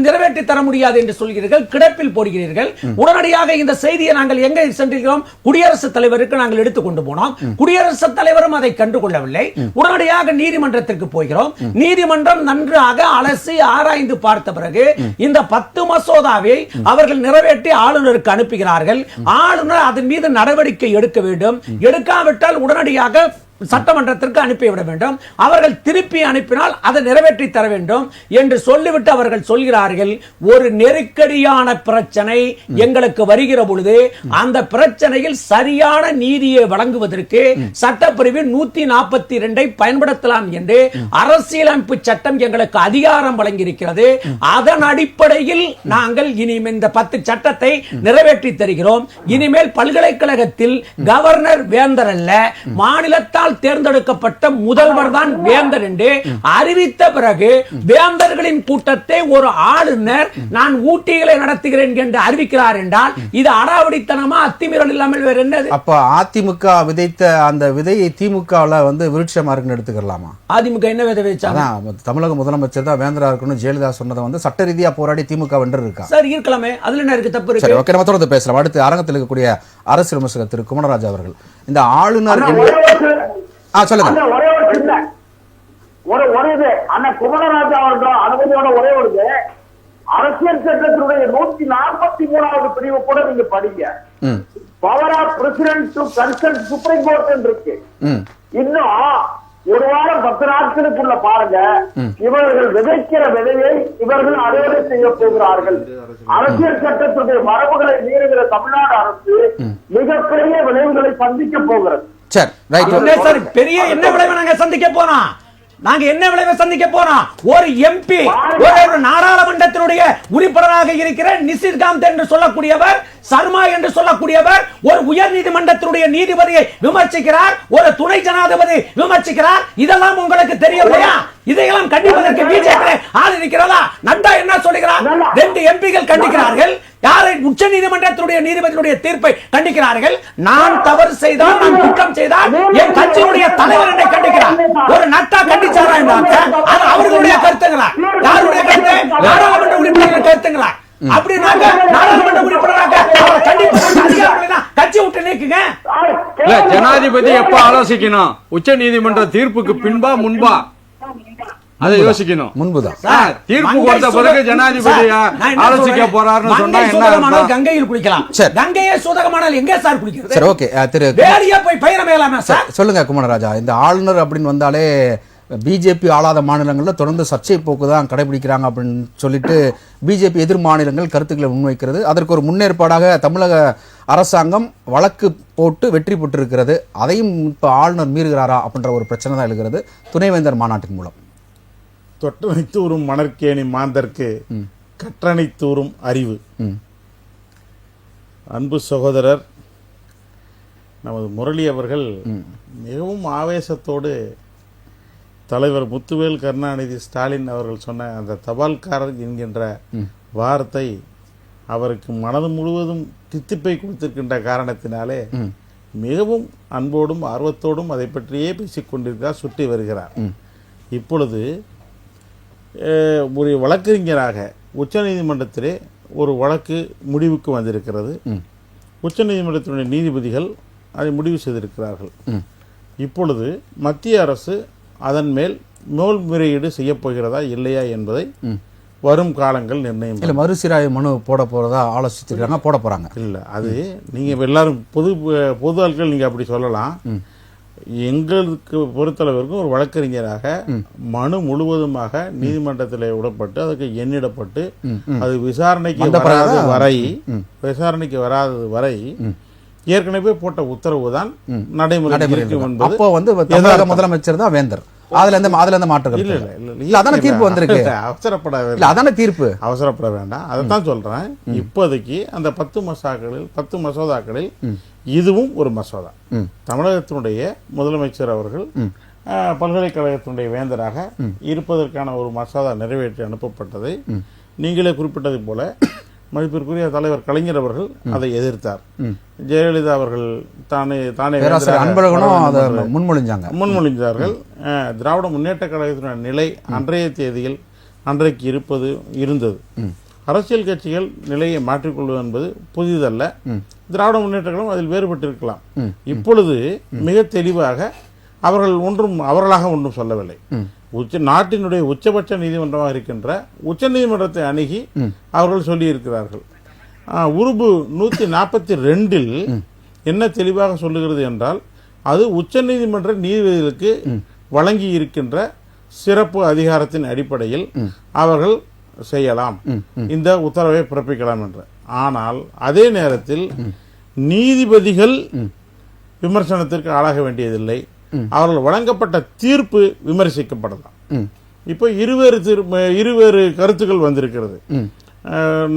நிறைவேற்றி தர முடியாது என்று சொல்கிறீர்கள், கிடப்பில் போடுகிறீர்கள். உடனடியாக இந்த செய்தியை நாங்கள் எங்கே சென்றிருக்கிறோம்? குடியரசுத் தலைவருக்கு நாங்கள் எடுத்துக்கொண்டு போனோம். குடியரசுத் தலைவரும் அதை கண்டுகொள்ளவில்லை. உடனடியாக நீதிமன்றத்திற்கு போகிறோம். நீதிமன்றம் நன்றாக அலசி ஆராய்ந்து பார்த்த பிறகு இந்த 10 மசோதாவை அவர்கள் நிறைவேற்றி ஆளுநருக்கு அனுப்புகிறார்கள். ஆளுநர் அதன் மீது நடவடிக்கை எடுக்க வேண்டும். எடுக்காவிட்டால் உடனடியாக சட்டமன்றத்திற்கு அனுப்பிவிட வேண்டும். அவர்கள் திருப்பி அனுப்பினால் அதை நிறைவேற்றி தர வேண்டும் என்று சொல்லிவிட்டு அவர்கள் சொல்கிறார்கள், ஒரு நெருக்கடியான பிரச்சனை எங்களுக்கு வருகிற பொழுது அந்த பிரச்சனையில் சரியான நீதியை வழங்குவதற்கு சட்டப்பிரிவு 142 பயன்படுத்தலாம் என்று அரசியலமைப்பு சட்டம் எங்களுக்கு அதிகாரம் வழங்கியிருக்கிறது. அதன் அடிப்படையில் நாங்கள் இனி இந்த 10 சட்டத்தை நிறைவேற்றி தருகிறோம். இனிமேல் பல்கலைக்கழகத்தில் கவர்னர் வேந்தர் அல்ல, மாநிலத்தால் தேர்ந்தெடுக்கப்பட்ட முதல்வர் தான் வேந்தர் என்று அறிவித்த பிறகு வேந்தர்களின் கூட்டத்தை ஒரு ஆளுநர் நான் ஊட்டிகளை நடத்துகிறேன் என்று அறிவிக்கிறார் என்றால் இது அடாவடித்தனமா, அத்துமீறல் இல்லாமல் வேற என்னது? அப்ப அதிமுக விதைத்த அந்த விதையை திமுகல வந்து விருட்சமா இருக்குன்னு எடுத்துக்கலாமா? அதிமுக என்ன விதை வச்சாங்க? தமிழக முதலமைச்சர் தான் வேந்தரா இருக்கணும் ஜெயலலிதா சொன்னதை வந்து சட்ட ரீதியா போராடி திமுக வென்று இருக்கா. சரி, இருக்கலாமே, அதுல என்ன இருக்கு, தப்பு இருக்கு? ஓகே, நம்ம தொடர்ந்து பேசலாம். அடுத்து அரங்கத்தில் இருக்கக்கூடிய அரசியல் விமர்சகர் திரு குமரராஜ் அவர்கள், இந்த ஆளுநர் சொல்லுங்க. ஒரே ஒரு சின்ன ஒரு அண்ணா குமரராஜா அவர்கள் அனுமதியோட ஒரே ஒரு அரசியல் சட்டத்தினுடைய 143வது பிரிவு கூட நீங்க படிங்க. Power of president to consult supreme court இருக்கு. இன்னும் ஒரு வாரம் 10 நாட்களுக்குள்ள பாருங்க, இவர்கள் விதைக்கிற விதையை இவர்கள் அறுவடை செய்ய போகிறார்கள். அரசியல் சட்டத்துடைய மரபுகளை மீறுகிற தமிழ்நாடு அரசு மிகப்பெரிய விளைவுகளை சந்திக்க போகிறது. பெரிய என்ன விளைவை நாங்க சந்திக்க போறோம்? நாங்க என்ன விளைவை சந்திக்க போறோம்? ஒரு எம்பி, ஒரு நாடாளுமன்றத்தினுடைய உறுப்பினராக இருக்கிற நிஷிகாந்த் என்று சொல்லக்கூடியவர், சர்மா என்று சொல்லக்கூடியவர் ஒரு உயர் நீதிமன்றத்தினுடைய நீதிபதியை விமர்சிக்கிறார், ஒரு துணை ஜனாதிபதி விமர்சிக்கிறார். இதெல்லாம் உங்களுக்கு தெரியவில்லையா? இதையெல்லாம் கண்டிப்பதற்கு பிஜேபி ஆள் இருக்கிறதா? நட்டா என்ன சொல்லுகிறார்? 2 எம்பிகள் கண்டிக்கிறார்கள். யாரை? உச்ச நீதிமன்றத்தினுடைய நீதிபதியுடைய தீர்ப்பை கண்டிக்கிறார்கள். நான் தவறு செய்தால், நான் குற்றம் செய்தால் என் கட்சியினுடைய தலைவர் என்னை கண்டிக்கிறார். ஒரு நட்டா கண்டிச்சாரா என்றாங்க, அது அவர்களுடைய கருத்துங்களா? யாருடைய கருத்து? நாடாளுமன்ற உறுப்பினர்கள் கருத்துங்களா? அப்படின்னாக்க நாடாளுமன்ற உறுப்பினராக அவரை கண்டிப்பதற்கு அதிகாரம் கட்சி விட்டு நீக்குங்க. ஜனாதிபதி எப்ப ஆலோசிக்கணும்? உச்ச நீதிமன்ற தீர்ப்புக்கு பின்பா முன்பா? அதை யோசிக்கணும். முன்புதான் தீர்ப்பு கொடுத்த பிறகு ஜனாதிபதி ஆலோசிக்க போறாருன்னு சொன்னா என்ன? கங்கையில் குளிக்கலாம். கங்கையே சூதகமானால் எங்க சார் குளிக்கிறது? சரி, ஓகே. திரு வேலையா போய் பயிர மேலாமா சார்? சொல்லுங்க குமாரராஜா. இந்த ஆளுநர் அப்படின்னு வந்தாலே பிஜேபி ஆளாத மாநிலங்களில் தொடர்ந்து சர்ச்சை போக்கு தான் கடைபிடிக்கிறாங்க அப்படின்னு சொல்லிட்டு பிஜேபி எதிர் மாநிலங்கள் கருத்துக்களை முன்வைக்கிறது. அதற்கு ஒரு முன்னேற்பாடாக தமிழக அரசாங்கம் வழக்கு போட்டு வெற்றி பெற்றிருக்கிறது. அதையும் இப்போ ஆளுநர் மீறுகிறாரா அப்படின்ற ஒரு பிரச்சனை தான் எழுகிறது துணைவேந்தர் மாநாட்டின் மூலம். தொட்டனை தூரும் மணற்கேணி மாந்தர்க்கு கற்றனை தூரும் அறிவு. அன்பு சகோதரர் நமது முரளி அவர்கள் மிகவும் ஆவேசத்தோடு தலைவர் முத்துவேல் கருணாநிதி ஸ்டாலின் அவர்கள் சொன்ன அந்த தபால்காரர் என்கின்ற வார்த்தை அவருக்கு மனது முழுவதும் தித்திப்பை கொடுத்திருக்கின்ற காரணத்தினாலே மிகவும் அன்போடும் ஆர்வத்தோடும் அதை பற்றியே பேசிக்கொண்டிருக்கிறார், சுற்றி வருகிறார். இப்பொழுது ஒரு வழக்கறிஞராக உச்சநீதிமன்றத்திலே ஒரு வழக்கு முடிவுக்கு வந்திருக்கிறது. உச்சநீதிமன்றத்தினுடைய நீதிபதிகள் அதை முடிவு செய்திருக்கிறார்கள். இப்பொழுது மத்திய அரசு அதன் மேல் மேல்முறையீடு செய்ய போகிறதா இல்லையா என்பதை வரும் காலங்கள் நிர்ணயம். இல்லை, மறுசீராய்வு மனு போட போறதா ஆலோசிச்சிருக்காங்க, போட போறாங்க. இல்லை, அது நீங்க எல்லாரும் பொது ஆட்கள் நீங்க அப்படி சொல்லலாம். எங்களுக்கு பொறுத்தளவிற்கும் ஒரு வழக்கறிஞராக மனு முழுவதுமாக நீதிமன்றத்தில் விடப்பட்டு அதுக்கு எண்ணிடப்பட்டு அது விசாரணைக்கு வராதது வரை ஏற்கனவே போட்ட உத்தரவு தான் நடைமுறை என்பது. அப்போ வந்து முதலமைச்சர் தான் வேந்தர். தீர்ப்பு வந்திருக்கு. அவசரப்பட வேண்டாம். அதைத்தான் சொல்றேன். இப்போதைக்கு அந்த 10 மசோதாக்களில் இதுவும் ஒரு மசோதா. தமிழகத்தினுடைய முதலமைச்சர் அவர்கள் பல்கலைக்கழகத்தினுடைய வேந்தராக இருப்பதற்கான ஒரு மசோதா நிறைவேற்றி அனுப்பப்பட்டதை நீங்களே குறிப்பிட்டது போல மதிப்பிற்குரிய தலைவர் கலைஞர் அவர்கள் அதை எதிர்த்தார். ஜெயலலிதா அவர்கள் தானே முன்மொழிஞ்சார்கள். திராவிட முன்னேற்ற கழகத்தினுடைய நிலை அன்றைய தேதியில் அன்றைக்கு இருந்தது. அரசியல் கட்சிகள் நிலையை மாற்றிக்கொள்வது என்பது புதிதல்ல. திராவிட முன்னேற்ற கழகம் அதில் வேறுபட்டிருக்கலாம். இப்பொழுது மிக தெளிவாக அவர்களாக ஒன்றும் சொல்லவில்லை. நாட்டினுடைய உச்சபட்ச நீதிமன்றமாக இருக்கின்ற உச்ச நீதிமன்றத்தை அணுகி அவர்கள் சொல்லி இருக்கிறார்கள். உறுப்பு 142 என்ன தெளிவாக சொல்லுகிறது என்றால், அது உச்ச நீதிமன்ற நீதிபதிகளுக்கு வழங்கி இருக்கின்ற சிறப்பு அதிகாரத்தின் அடிப்படையில் அவர்கள் செய்யலாம், இந்த உத்தரவை பிறப்பிக்கலாம் என்று. ஆனால் அதே நேரத்தில் நீதிபதிகள் விமர்சனத்திற்கு ஆளாக வேண்டியதில்லை. அவர்கள் வழங்கப்பட்ட தீர்ப்பு விமர்சிக்கப்படலாம். இப்போ இருவேறு கருத்துக்கள் வந்திருக்கிறது.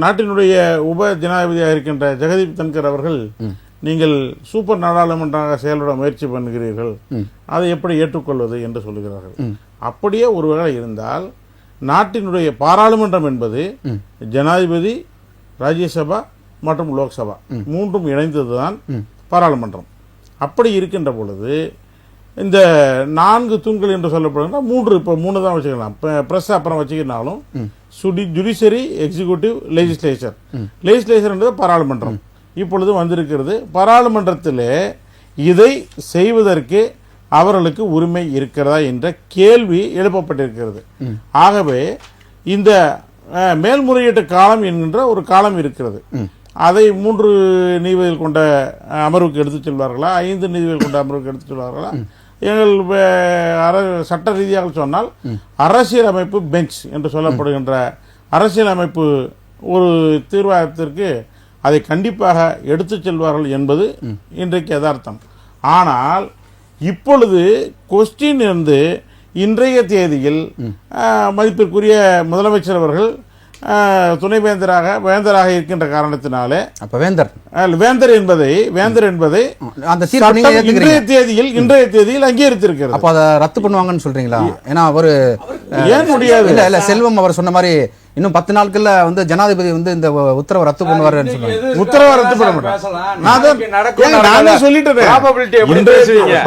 நாட்டினுடைய உப ஜனாதிபதியாக இருக்கின்ற ஜெகதீப் தன்கர் அவர்கள், நீங்கள் சூப்பர் நாடாளுமன்றமாக செயல்பட முயற்சி பண்ணுகிறீர்கள், அதை எப்படி ஏற்றுக்கொள்வது என்று சொல்லுகிறார்கள். அப்படியே ஒருவேளை இருந்தால் நாட்டினுடைய பாராளுமன்றம் என்பது ஜனாதிபதி, ராஜ்யசபா மற்றும் லோக்சபா மூன்றும் இணைந்ததுதான் பாராளுமன்றம். அப்படி இருக்கின்ற பொழுது இந்த 4 தூண்கள் என்று சொல்லப்படுகிற 3 இப்போ 3 தான் வச்சுக்கலாம். பிரஸ் அப்புறம் வச்சுக்கினாலும் ஜுடிஷியரி, எக்ஸிக்யூட்டிவ், லெஜிஸ்லேச்சர் என்றது பாராளுமன்றம் இப்பொழுது வந்திருக்கிறது. பாராளுமன்றத்திலே இதை செய்வதற்கு அவர்களுக்கு உரிமை இருக்கிறதா என்ற கேள்வி எழுப்பப்பட்டிருக்கிறது. ஆகவே இந்த மேல்முறையீட்டு காலம் என்கின்ற ஒரு காலம் இருக்கிறது. அதை 3 நீதிபதிகள் கொண்ட அமர்வுக்கு எடுத்துச் செல்வார்களா, 5 நீதிபதிகள் கொண்ட அமர்வுக்கு எடுத்துச் செல்வார்களா? எங்கள் சட்ட ரீதியாக சொன்னால் அரசியல் அமைப்பு பெஞ்ச் என்று சொல்லப்படுகின்ற அரசியல் அமைப்பு ஒரு தீர்மானத்திற்கு அதை கண்டிப்பாக எடுத்துச் செல்வார்கள் என்பது இன்றைக்கு யதார்த்தம். ஆனால் இப்பொழுது கொஸ்டின் இருந்து இன்றைய தேதியில் மதிப்பிற்குரிய முதலமைச்சர் அவர்கள் துணை வேந்தராக இருக்கின்ற காரணத்தினாலே அப்ப வேந்தர் என்பதை அந்த தீர்ப்பை நீங்க ஏத்துக்கிறீங்க? இன்றைய தேதியில் அங்கீகரித்திருக்கிறது. அப்ப அதை ரத்து பண்ணுவாங்கன்னு சொல்றீங்களா? ஏன்னா அவரு ஏன் முடியாது? இல்ல செல்வம் அவர் சொன்ன மாதிரி இன்னும் 10 நாட்கள்ல வந்து ஜனாதிபதி வந்து இந்த உத்தரவை ரத்து பண்ணுவாருன்னு சொன்னாங்க. உத்தரவை ரத்து பண்ண மாட்டாங்க. நானே சொல்லிட்டேன்,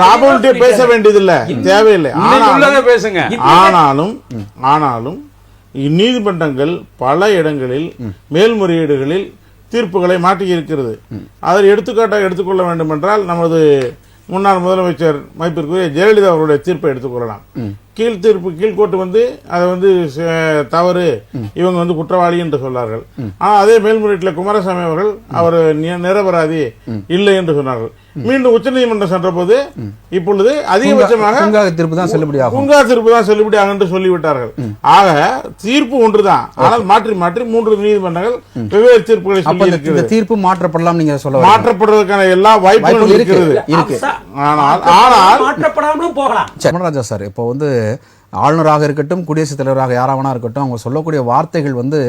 ப்ராபபிலிட்டி பேச வேண்டியதில்லை, தேவையில்லை. ஆனாலும் இந்நீதிமன்றங்கள் பல இடங்களில் மேல்முறையீடுகளில் தீர்ப்புகளை மாற்றியிருக்கிறது. அதில் எடுத்துக்காட்டாக எடுத்துக்கொள்ள வேண்டும் என்றால் நமது முன்னாள் முதலமைச்சர் மதிப்பிற்குரிய ஜெயலலிதா அவருடைய தீர்ப்பை எடுத்துக்கொள்ளலாம். கீழ்கோர்ட்டு வந்து அதை வந்து தவறு, இவங்க வந்து குற்றவாளி என்று சொன்னார்கள். ஆனால் அதே மேல்முறையீட்டில் குமாரசாமி அவர்கள் அவர் நிரபராதி இல்லை என்று சொன்னார்கள். மீண்டும் உச்சநீதிமன்றம் சென்ற போது இப்பொழுது அதிகபட்சமாக தீர்ப்பு தான் செல்லுபடியாகும் என்று சொல்லிவிட்டார்கள். ஆக தீர்ப்பு ஒன்றுதான், ஆனால் மாற்றி 3 நீதிமன்றங்கள் வெவ்வேறு தீர்ப்புகளை சொல்லி தீர்ப்பு மாற்றப்படலாம். நீங்க சொல்ல மாற்றப்படுவதற்கான எல்லா வாய்ப்புகளும் இருக்கிறது. ஆனால் மாற்றப்படாமலும் போகலாம். ராஜா சார், இப்போ வந்து ஆளுநராக இருக்கட்டும், குடியரசுத் தலைவராக யாராவனா இருக்கட்டும், அவங்க சொல்லக்கூடிய வார்த்தைகள் வந்து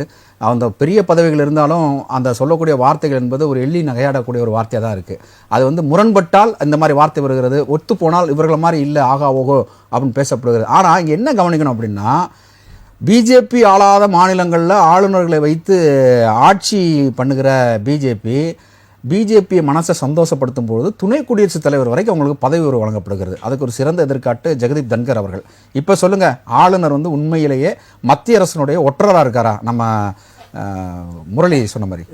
அந்த பெரிய பதவிகள் இருந்தாலும் அந்த சொல்லக்கூடிய வார்த்தைகள் என்பது ஒரு எள்ளி நகையாடக்கூடிய ஒரு வார்த்தையாக தான் இருக்கு. அது வந்து முரண்பட்டால் இந்த மாதிரி வார்த்தை வருகிறது, ஒத்து போனால் இவர்களை மாதிரி இல்லை ஆகா ஓகோ அப்படின்னு பேசப்படுகிறது. ஆனால் இங்கே என்ன கவனிக்கணும் அப்படின்னா, பிஜேபி ஆளாத மாநிலங்களில் ஆளுநர்களை வைத்து ஆட்சி பண்ணுகிற பிஜேபியை மனசை சந்தோஷப்படுத்தும் பொழுது துணை குடியரசுத் தலைவர் வரைக்கும் அவங்களுக்கு பதவி உயர்வு வழங்கப்படுகிறது. அதுக்கு ஒரு சிறந்த எதிர்காட்டு ஜெகதீப் தன்கர் அவர்கள். இப்போ சொல்லுங்க, ஆளுநர் வந்து உண்மையிலேயே மத்திய அரசினுடைய ஒற்றராக இருக்காரா? நம்ம முரளி சொன்ன மாதிரி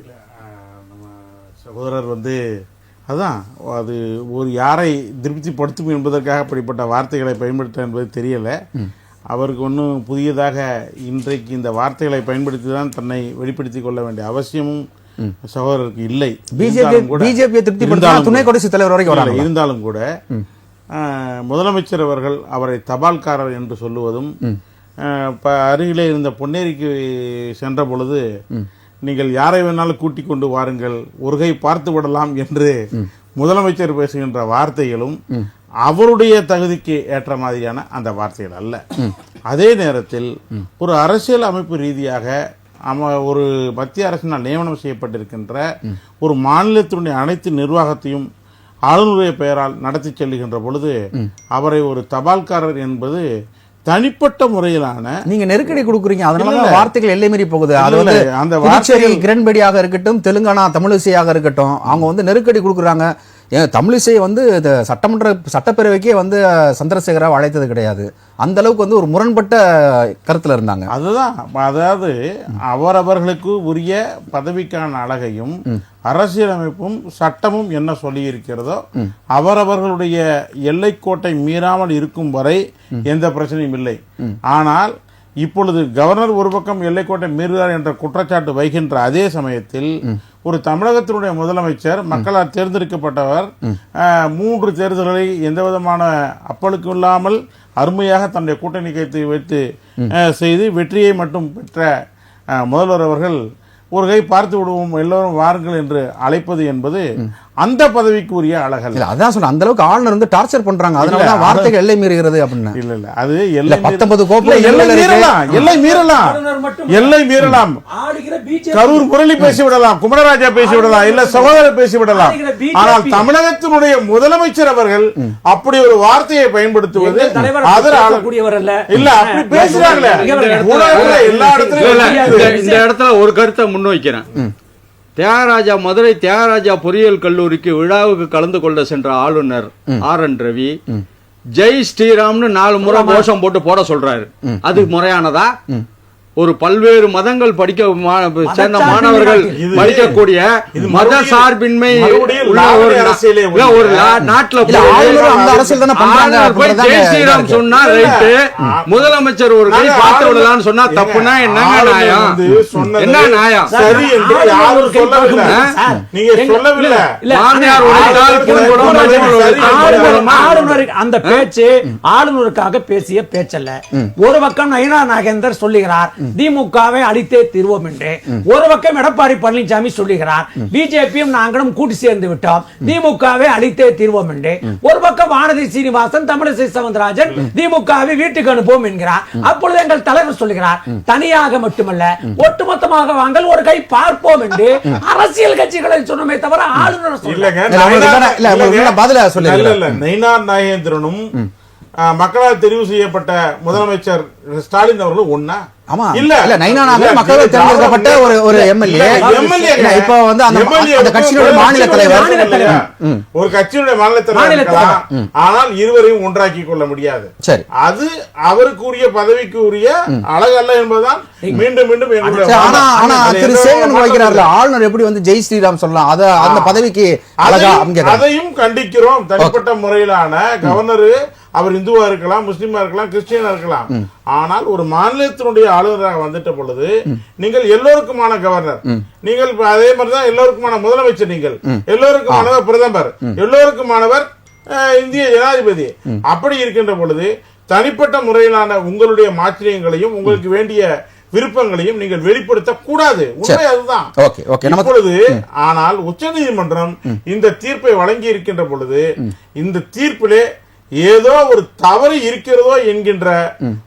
நம்ம சகோதரர் வந்து அதுதான், அது ஒரு யாரை திருப்திப்படுத்தும் என்பதற்காக அப்படிப்பட்ட வார்த்தைகளை பயன்படுத்த என்பது தெரியல. அவருக்கு ஒன்றும் புதியதாக இன்றைக்கு இந்த வார்த்தைகளை பயன்படுத்தி தான் தன்னை வெளிப்படுத்திக் கொள்ள வேண்டிய அவசியமும் சகோதரருக்கு இல்லை. இருந்தாலும் கூட முதலமைச்சர் அவர்கள் அவரை தபால்காரர் என்று சொல்லுவதும், அருகிலே இருந்த பொன்னேரிக்கு சென்ற பொழுது நீங்கள் யாரை வேணாலும் கூட்டிக் கொண்டு வாருங்கள், ஒருகை பார்த்து விடலாம் என்று முதலமைச்சர் பேசுகின்ற வார்த்தைகளும் அவருடைய தகுதிக்கு ஏற்ற மாதிரியான அந்த வார்த்தைகள் அல்ல. அதே நேரத்தில் ஒரு அரசியல் அமைப்பு ரீதியாக ஒரு மத்திய அரசினால் நியமனம் செய்யப்பட்டிருக்கின்ற ஒரு மாநிலத்தினுடைய அனைத்து நிர்வாகத்தையும் ஆளுநருடைய பெயரால் நடத்தி செல்லுகின்ற பொழுது அவரை ஒரு தபால்காரர் என்பது தனிப்பட்ட முறையிலான நீங்க நெருக்கடி கொடுக்குறீங்க. அதனால வார்த்தைகள் எல்லை மீறி போகுது. அது வந்து அந்த புதுச்சேரி கிரண்பேடியாக இருக்கட்டும், தெலுங்கானா தமிழிசையாக இருக்கட்டும், அவங்க வந்து நெருக்கடி கொடுக்குறாங்க. தமிழிசை வந்து சட்டப்பேரவைக்கே வந்து சந்திரசேகராவை அழைத்தது கிடையாது. அந்த அளவுக்கு வந்து ஒரு முரண்பட்ட கருத்துல இருந்தாங்க. அதுதான், அதாவது அவரவர்களுக்கு உரிய பதவிக்கான அழகையும் அரசியலமைப்பும் சட்டமும் என்ன சொல்லி இருக்கிறதோ அவரவர்களுடைய எல்லைக்கோட்டை மீறாமல் இருக்கும் வரை எந்த பிரச்சனையும் இல்லை. ஆனால் இப்பொழுது கவர்னர் ஒரு பக்கம் எல்லைக்கோட்டை மீறுகிறார் என்ற குற்றச்சாட்டு வைக்கின்ற அதே சமயத்தில் ஒரு தமிழகத்தினுடைய முதலமைச்சர் மக்களால் தேர்ந்தெடுக்கப்பட்டவர் 3 தேர்தல்களை எந்த விதமான அப்பழுக்கும் இல்லாமல் அருமையாக தன்னுடைய கூட்டணி கைத்தை வைத்து செய்து வெற்றியை மட்டும் பெற்ற முதல்வர் அவர்கள் ஒரு கை பார்த்து விடுவோம் எல்லோரும் வாருங்கள் என்று அழைப்பது என்பது அந்த பதவிக்கு உரிய அழகல்ல. அதான் சொல்ல, அந்த அளவுக்கு ஆளுநர் வந்து டார்ச்சர் பண்றாங்க. அதனால வார்த்தைகள் எல்லை மீறுகிறது அப்படின்னு. இல்ல அது 19 கோப்புல எல்லை மீறலாம். கரூர் முரளி பேசிவிடலாம், குமரராஜா பேசிவிடலாம், இல்ல சகோதரர் பேசிவிடலாம். ஆனால் தமிழகத்தினுடைய முதலமைச்சர் அவர்கள் அப்படி ஒரு வார்த்தையை பயன்படுத்துவது இல்ல, அப்படி பேசுறாங்களே எல்லா இடத்துலயும். இந்த இடத்துல ஒரு கருத்தை முன்வைக்கிறேன். மதுரை தியாகராஜா பொறியியல் கல்லூரிக்கு விழாவுக்கு கலந்து கொள்ள சென்ற ஆளுநர் RN ரவி ஜெய் ஸ்ரீராம்னு 4 முறை கோஷம் போட்டு போட சொல்றாரு. அது முறையானதா? ஒரு பல்வேறு மதங்கள் சேர்ந்த மாணவர்கள் இது- படிக்கக்கூடிய இது மத மறுபடியும் சார்பின்மை மறுபடியும் உள்ள லாப ஒரு அரசியலே இல்ல, ஒரு நாட்டுல இல்ல, ஆளுநர் அந்த அரசியல் தானே பண்றாங்க ஆளுநர் போய் அப்படின்றதாங்க ஜெய் ஸ்ரீராம் இருக்கு. சொன்னா இல்ல. ரைட்டு, முதலமைச்சர் ஒரு கை நாங்க பார்த்து ஆளுநர் விடலாம்னு சொன்னா ஏங்க, தப்புனா என்னங்க ஆளுநர் நியாயம்? வந்து சொன்னது என்ன நியாயம்? சரி என்று ஆளுநர் யாரும் ஒரு கை சொல்லவில்லை. சார், நீங்க எங்க- சொல்லவில்லை. இல்ல, மாமியார் உடைத்தால் ஆளுநர் குடும்பம் சரி, உடைத்தால் ஆளுநருக்கு அந்த பேச்சு ஆளுநருக்காக பேசிய பேச்சல்ல. ஒரு பக்கம் நயினா நாகேந்தர் சொல்லுகிறார் திமுகவை அழித்தே தீர்வோம் என்று, ஒரு பக்கம் எடப்பாடி பழனிசாமி சொல்லுகிறார் பிஜேபியும் நாங்களும் கூட்டி சேர்ந்து விட்டோம் திமுகவை அழித்தே தீர்வோம் என்று, ஒரு பக்கம் வானதி சீனிவாசன் தமிழிசை சவுந்தரராஜன் திமுகவை வீட்டுக்கு அனுப்புவோம் என்கிறார். அப்பொழுது எங்கள் தலைவர் சொல்லுகிறார் தனியாக மட்டுமல்ல ஒட்டுமொத்தமாக வாங்கல் ஒரு கை பார்ப்போம் என்று அரசியல் கட்சிகளை சொன்னமே தவிர ஆளுநர் சொல்லல. இல்லங்க, இல்ல, உங்களுக்கு நயினார் தானே- இல்ல, உங்களுக்கு இல்லங்க, பதிலா சொல்லுங்க. இல்ல, இல்ல, நயினார் நாகேந்திரனும் மக்களால் தெரிவு செய்யப்பட்ட முதலமைச்சர் ஸ்டாலின் அவர்களும் ஒண்ணா? ஆமா. இல்ல இல்ல, நயினா நாகேந்திரன் இல்ல, மக்களால் தேர்ந்தெடுக்கப்பட்ட ஒரு MLA. MLA இல்ல, இப்ப வந்து அந்த கட்சியினுடைய மாநில தலைவர். ஒரு கட்சியுடைய மாநில தலைவர் மாநில இருக்கலாம். ஆனால் இருவரையும் ஒன்றாக்கி கொள்ள முடியாது. சரி. அது அவருக்குரிய பதவிக்கு உரிய அழகல்ல என்பதுதான் மீண்டும் மீண்டும் என்னுடைய சரி, ஆனா வாதம். அது திரு எந்த சேகன் மாற்றமும் வைக்கிறார்ல, இல்லை. ஆளுநர் எப்படி வந்து ஜெய் ஸ்ரீராம் சொல்லலாம்? அத அந்த பதவிக்கு அழகா அதையும் அதையும் கண்டிக்கிறோம். தனிப்பட்ட முறையிலான கவர்னர் அவர் இந்துவா இருக்கலாம், முஸ்லிமா இருக்கலாம், கிறிஸ்டியனா இருக்கலாம். ஆனால் ஒரு மாநிலத்தினுடைய ஆளுநராக வந்துட்ட பொழுது நீங்கள் எல்லோருக்குமான கவர்னர், நீங்கள் அதே மாதிரிதான் எல்லோருக்குமான முதலமைச்சர், நீங்கள் எல்லோருக்குமானவர் பிரதமர், எல்லோருக்குமானவர் இந்திய ஜனாதிபதி. அப்படி இருக்கின்ற பொழுது தனிப்பட்ட முறையிலான உங்களுடைய மாற்றங்களையும் உங்களுக்கு வேண்டிய விருப்பங்களையும் நீங்கள் வெளிப்படுத்த கூடாது. உண்மை அதுதான். Okay, okay. நமக்கு இப்பொழுது ஆனால் உச்சநீதிமன்றம் இந்த தீர்ப்பை வழங்கி இருக்கின்ற பொழுது இந்த தீர்ப்பிலே ஏதோ ஒரு தவறு இருக்கிறதோ என்கின்ற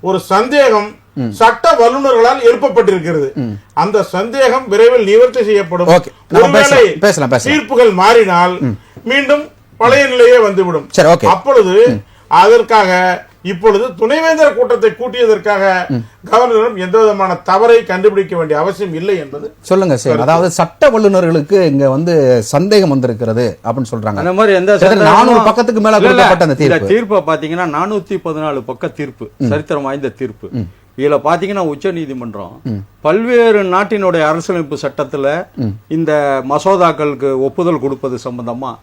ஒரு சந்தேகம் சட்ட வல்லுநர்களால் எழுப்பப்பட்டிருக்கிறது. அந்த சந்தேகம் விரைவில் நிவர்த்தி செய்யப்படும். ஓகே, நம்ம ஒருவேளை பேசலாம். தீர்ப்புகள் மாறினால் மீண்டும் பழைய நிலையே வந்துவிடும். சரி, ஓகே. அப்பொழுது அதற்காக இப்பொழுது துணைவேந்தர் கூட்டத்தை கூட்டியதற்காக கவர்னரும் எந்த விதமான தவறை கண்டுபிடிக்க வேண்டிய அவசியம் இல்லை என்பது சொல்லுங்க சார். அதாவது சட்ட வல்லுநர்களுக்கு இங்க வந்து சந்தேகம் வந்திருக்கிறது அப்படின்னு சொல்றாங்க. அந்த மாதிரி எந்த கிட்டத்தட்ட 400 பக்கத்துக்கு மேல கொடுக்கப்பட்ட அந்த இந்த தீர்ப்பு. தீர்ப்பை பாத்தீங்கன்னா 414 பக்க தீர்ப்பு, சரித்திரம் வாய்ந்த தீர்ப்பு. இதுல பாத்தீங்கன்னா உச்ச நீதிமன்றம் பல்வேறு நாட்டினுடைய அரசியலமைப்பு சட்டத்துல இந்த மசோதாக்களுக்கு ஒப்புதல் கொடுப்பது சம்பந்தமா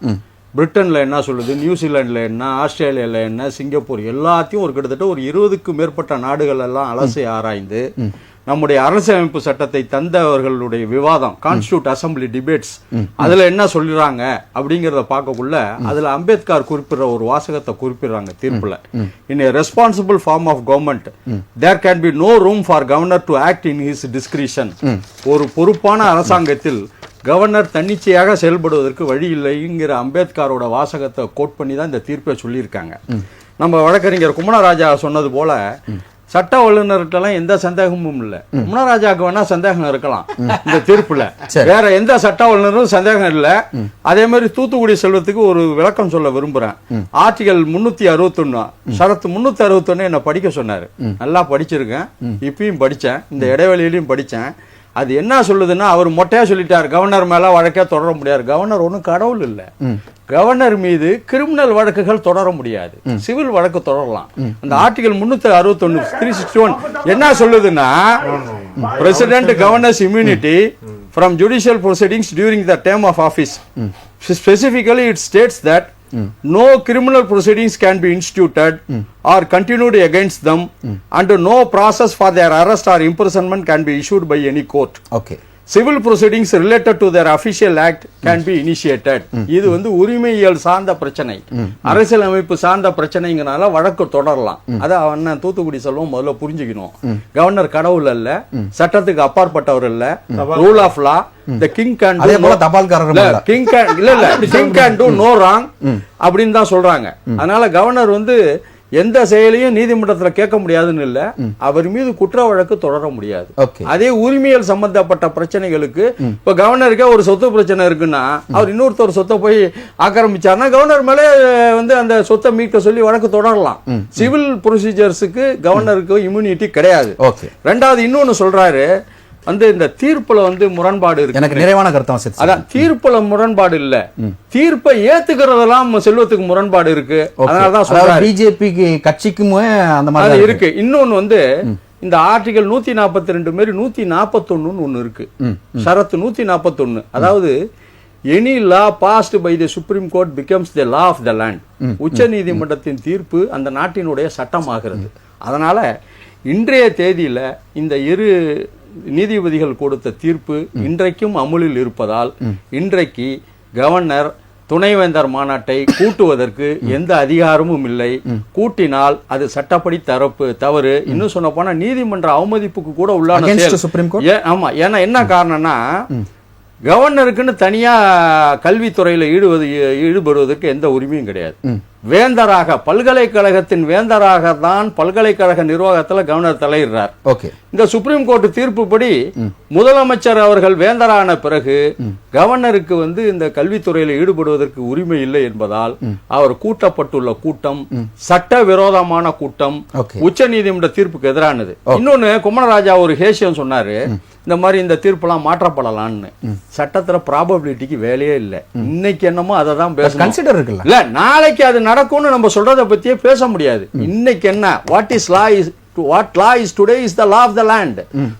பிரிட்டன்ல என்ன சொல்லுது, நியூசிலாந்துல என்ன, ஆஸ்திரேலியால என்ன, சிங்கப்பூர் எல்லாத்தையும் ஒரு கிட்டத்தட்ட ஒரு 20க்கும் மேற்பட்ட நாடுகள் எல்லாம் அலசி ஆராய்ந்து நம்முடைய அரசியலமைப்பு சட்டத்தை தந்தவர்களுடைய விவாதம், கான்ஸ்டிடியூட் அசம்பிளி டிபேட்ஸ், அதுல என்ன சொல்றாங்க அப்படிங்கறத பார்க்கக்குள்ள அதுல அம்பேத்கர் குறிப்பிடுற ஒரு வாசகத்தை குறிப்பிடுறாங்க தீர்ப்புல. இன் a responsible form of government there can be no room for governor to act in his discretion. ஒரு பொறுப்பான அரசாங்கத்தில் கவர்னர் தன்னிச்சையாக செயல்படுவதற்கு வழி இல்லைங்கிற அம்பேத்கரோட வாசகத்தை கோட் பண்ணி தான் இந்த தீர்ப்பை சொல்லியிருக்காங்க. நம்ம வழக்கறிஞர் குமணராஜா சொன்னது போல சட்ட வல்லுநர்கிட்டலாம் எந்த சந்தேகமும் இல்ல. குமணராஜாவுக்கு வேணா சந்தேகம் இருக்கலாம் இந்த தீர்ப்புல, வேற எந்த சட்ட வல்லுநரும் சந்தேகம் இல்ல. அதே மாதிரி தூத்துக்குடி செல்வத்துக்கு ஒரு விளக்கம் சொல்ல விரும்புறேன். ஆர்டிகல் 361 ஷரத்து 361 என்ன படிக்க சொன்னாரு. நல்லா படிச்சிருக்கேன், இப்பயும் படிச்சேன், இந்த இடைவெளியிலையும் படிச்சேன். அது என்ன சொல்லுதுன்னா, அவர் மொட்டையா சொல்லிட்டார் கவர்னர் மேல வழக்கே தொடர முடியாது. கவர்னர் ஒன்றும் கடவுள் இல்ல. கவர்னர் மீது கிரிமினல் வழக்குகள் தொடர முடியாது, சிவில் வழக்கு தொடரலாம். அந்த ஆர்டிகல் 361 361 என்ன சொல்லுதுன்னா, president governors immunity from judicial proceedings during the term of office. Specifically it states that no criminal proceedings can be instituted or continued against them and no process for their arrest or imprisonment can be issued by any court. Okay. Civil proceedings related to their official act can be initiated. இது வந்து உரிமையியல் சார்ந்த பிரச்சனை, அரசியல் அமைப்பு சார்ந்த பிரச்சனைங்கனால வழக்கு தொடரலாம். அத அவன் தூத்துக்குடி செல்வம் முதல்ல புரிஞ்சுக்கணும். கவர்னர் கடவுள் அல்ல, சட்டத்துக்கு அப்பாற்பட்டவர் இல்ல, rule of law. The king can do அதே போல தபால்காரரும் இல்ல. king can king can do no wrong அப்படின்னு தான் சொல்றாங்க. அதனால கவர்னர் வந்து எந்த செயலையும் நீதிமன்றத்துல கேட்க முடியாதுன்னு இல்ல, அவர் மீது குற்ற வழக்கு தொடர முடியாது. அதே உரிமையல் சம்பந்தப்பட்ட பிரச்சனைகளுக்கு இப்ப கவர்னருக்கே ஒரு சொத்து பிரச்சனை இருக்குன்னா, அவர் இன்னொருத்தர் சொத்தை போய் ஆக்கிரமிச்சார்னா கவர்னர் மேலே வந்து அந்த சொத்தை மீட்க சொல்லி வழக்கு தொடரலாம். சிவில் ப்ரொசீஜர்ஸுக்கு கவர்னருக்கு இம்யூனிட்டி கிடையாது. ரெண்டாவது இன்னொன்னு சொல்றாரு, வந்து இந்த தீர்ப்புல வந்து முரண்பாடு இருக்கு. எனக்கு நிறைவான கருத்து அதான், தீர்ப்புல முரண்பாடு இல்ல, தீர்ப்பை ஏத்துக்கிறதெல்லாம் செல்வத்துக்கு முரண்பாடு இருக்கு. அதனாலதான் சொல்றாரு பிஜேபி கட்சிக்குமே அந்த மாதிரி இருக்கு. இன்னொன்னு வந்து இந்த ஆர்டிகல் 142 மாரி 141 ஒண்ணு இருக்கு. ஷரத்து 141, அதாவது any law passed by the supreme court becomes the law of the land. உச்ச நீதிமன்றத்தின் தீர்ப்பு அந்த நாட்டினுடைய சட்டமாகிறது. அதனால இன்றைய தேதியில இந்த இரு நீதிபதிகள் கொடுத்த தீர்ப்பு இன்றைக்கும் அமுலில் இருப்பதால் இன்றைக்கு கவர்னர் துணைவேந்தர் மாநாட்டை கூட்டுவதற்கு எந்த அதிகாரமும் இல்லை. கூட்டினால் அது சட்டப்படி தவறு. இன்னும் சொல்ல போனா நீதிமன்ற அவமதிப்புக்கு கூட உள்ளான செயல். ஆமா, ஏன்னா என்ன காரணம்னா கவர்னருக்குன்னு தனியா கல்வித்துறையில ஈடுபடுவதற்கு எந்த உரிமையும் கிடையாது. வேந்தராக, பல்கலைக்கழகத்தின் வேந்தராக தான் பல்கலைக்கழக நிர்வாகத்துல கவர்னர் தலையிடுறார். இந்த சுப்ரீம் கோர்ட் தீர்ப்புப்படி முதலமைச்சர் அவர்கள் வேந்தரான பிறகு கவர்னருக்கு இந்த கல்வித்துறையில ஈடுபடுவதற்கு உரிமை இல்லை என்பதால் அவர் கூட்டப்பட்டுள்ள கூட்டம் சட்ட விரோதமான கூட்டம், உச்ச நீதிமன்ற தீர்ப்புக்கு எதிரானது. இன்னொன்னு குமரராஜா ஒரு ஹேஷியம் சொன்னாரு, இந்த மாதிரி இந்த தீர்ப்பெல்லாம் மாற்றப்படலாம்னு. சட்டத்துல ப்ராபபிலிட்டிக்கு வேலையே இல்லை. இன்னைக்கு என்னமோ அதை தான் பேசணும். இல்ல நாளைக்கு அது நடக்கும்னு நம்ம சொல்றதை பத்தியே பேச முடியாது. இன்னைக்கு என்ன, what law is today is the law of the land.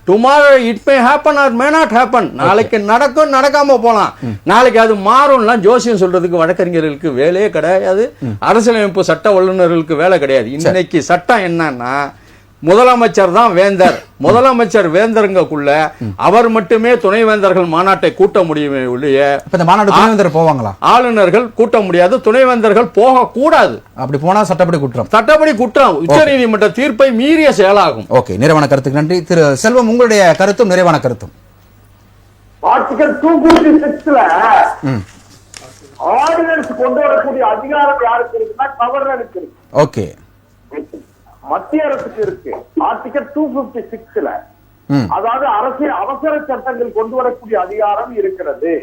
Tomorrow it may happen or may not happen. நாளைக்கு நடக்கும், நடக்காம போலாம். நாளைக்கு அது மாறும்லாம் ஜோசியம் சொல்றதுக்கு வழக்கறிஞர்களுக்கு வேலையே கிடையாது. அரசியலமைப்பு சட்ட வல்லுநர்களுக்கு வேலை கிடையாது. இன்னைக்கு சட்டம் என்னன்னா முதலமைச்சர் தான் வேந்தர். முதலமைச்சர் வேந்தருங்கக்குள்ள அவர் மட்டுமே துணைவேந்தர்கள் மாநாட்டை கூட்ட முடியுமே ஒழிய போவாங்களா, ஆளுநர்கள் கூட்ட முடியாது. துணைவேந்தர்கள் போக கூடாது. அப்படி போனா சட்டப்படி குற்றம். சட்டப்படி குற்றம். உச்ச நீதிமன்ற தீர்ப்பை மீறிய செயலாகும். ஓகே, நிறைவான கருத்துக்கு நன்றி. திரு செல்வம், உங்களுடைய கருத்தும் நிறைவான கருத்தும். ஆர்டிகல் 256ல ஆர்டினன்ஸ் கொண்டு வரக்கூடிய அதிகாரம் யாருக்கு இருக்குன்னா கவர்னருக்கு இருக்கு. ஓகே, மத்திய அரசுக்கு இருக்கு. ஆர்டிகல் 256ல அதாவது அரசியல் அவசர சட்டங்கள் கொண்டு வரக்கூடிய அதிகாரம் இருக்கிறது.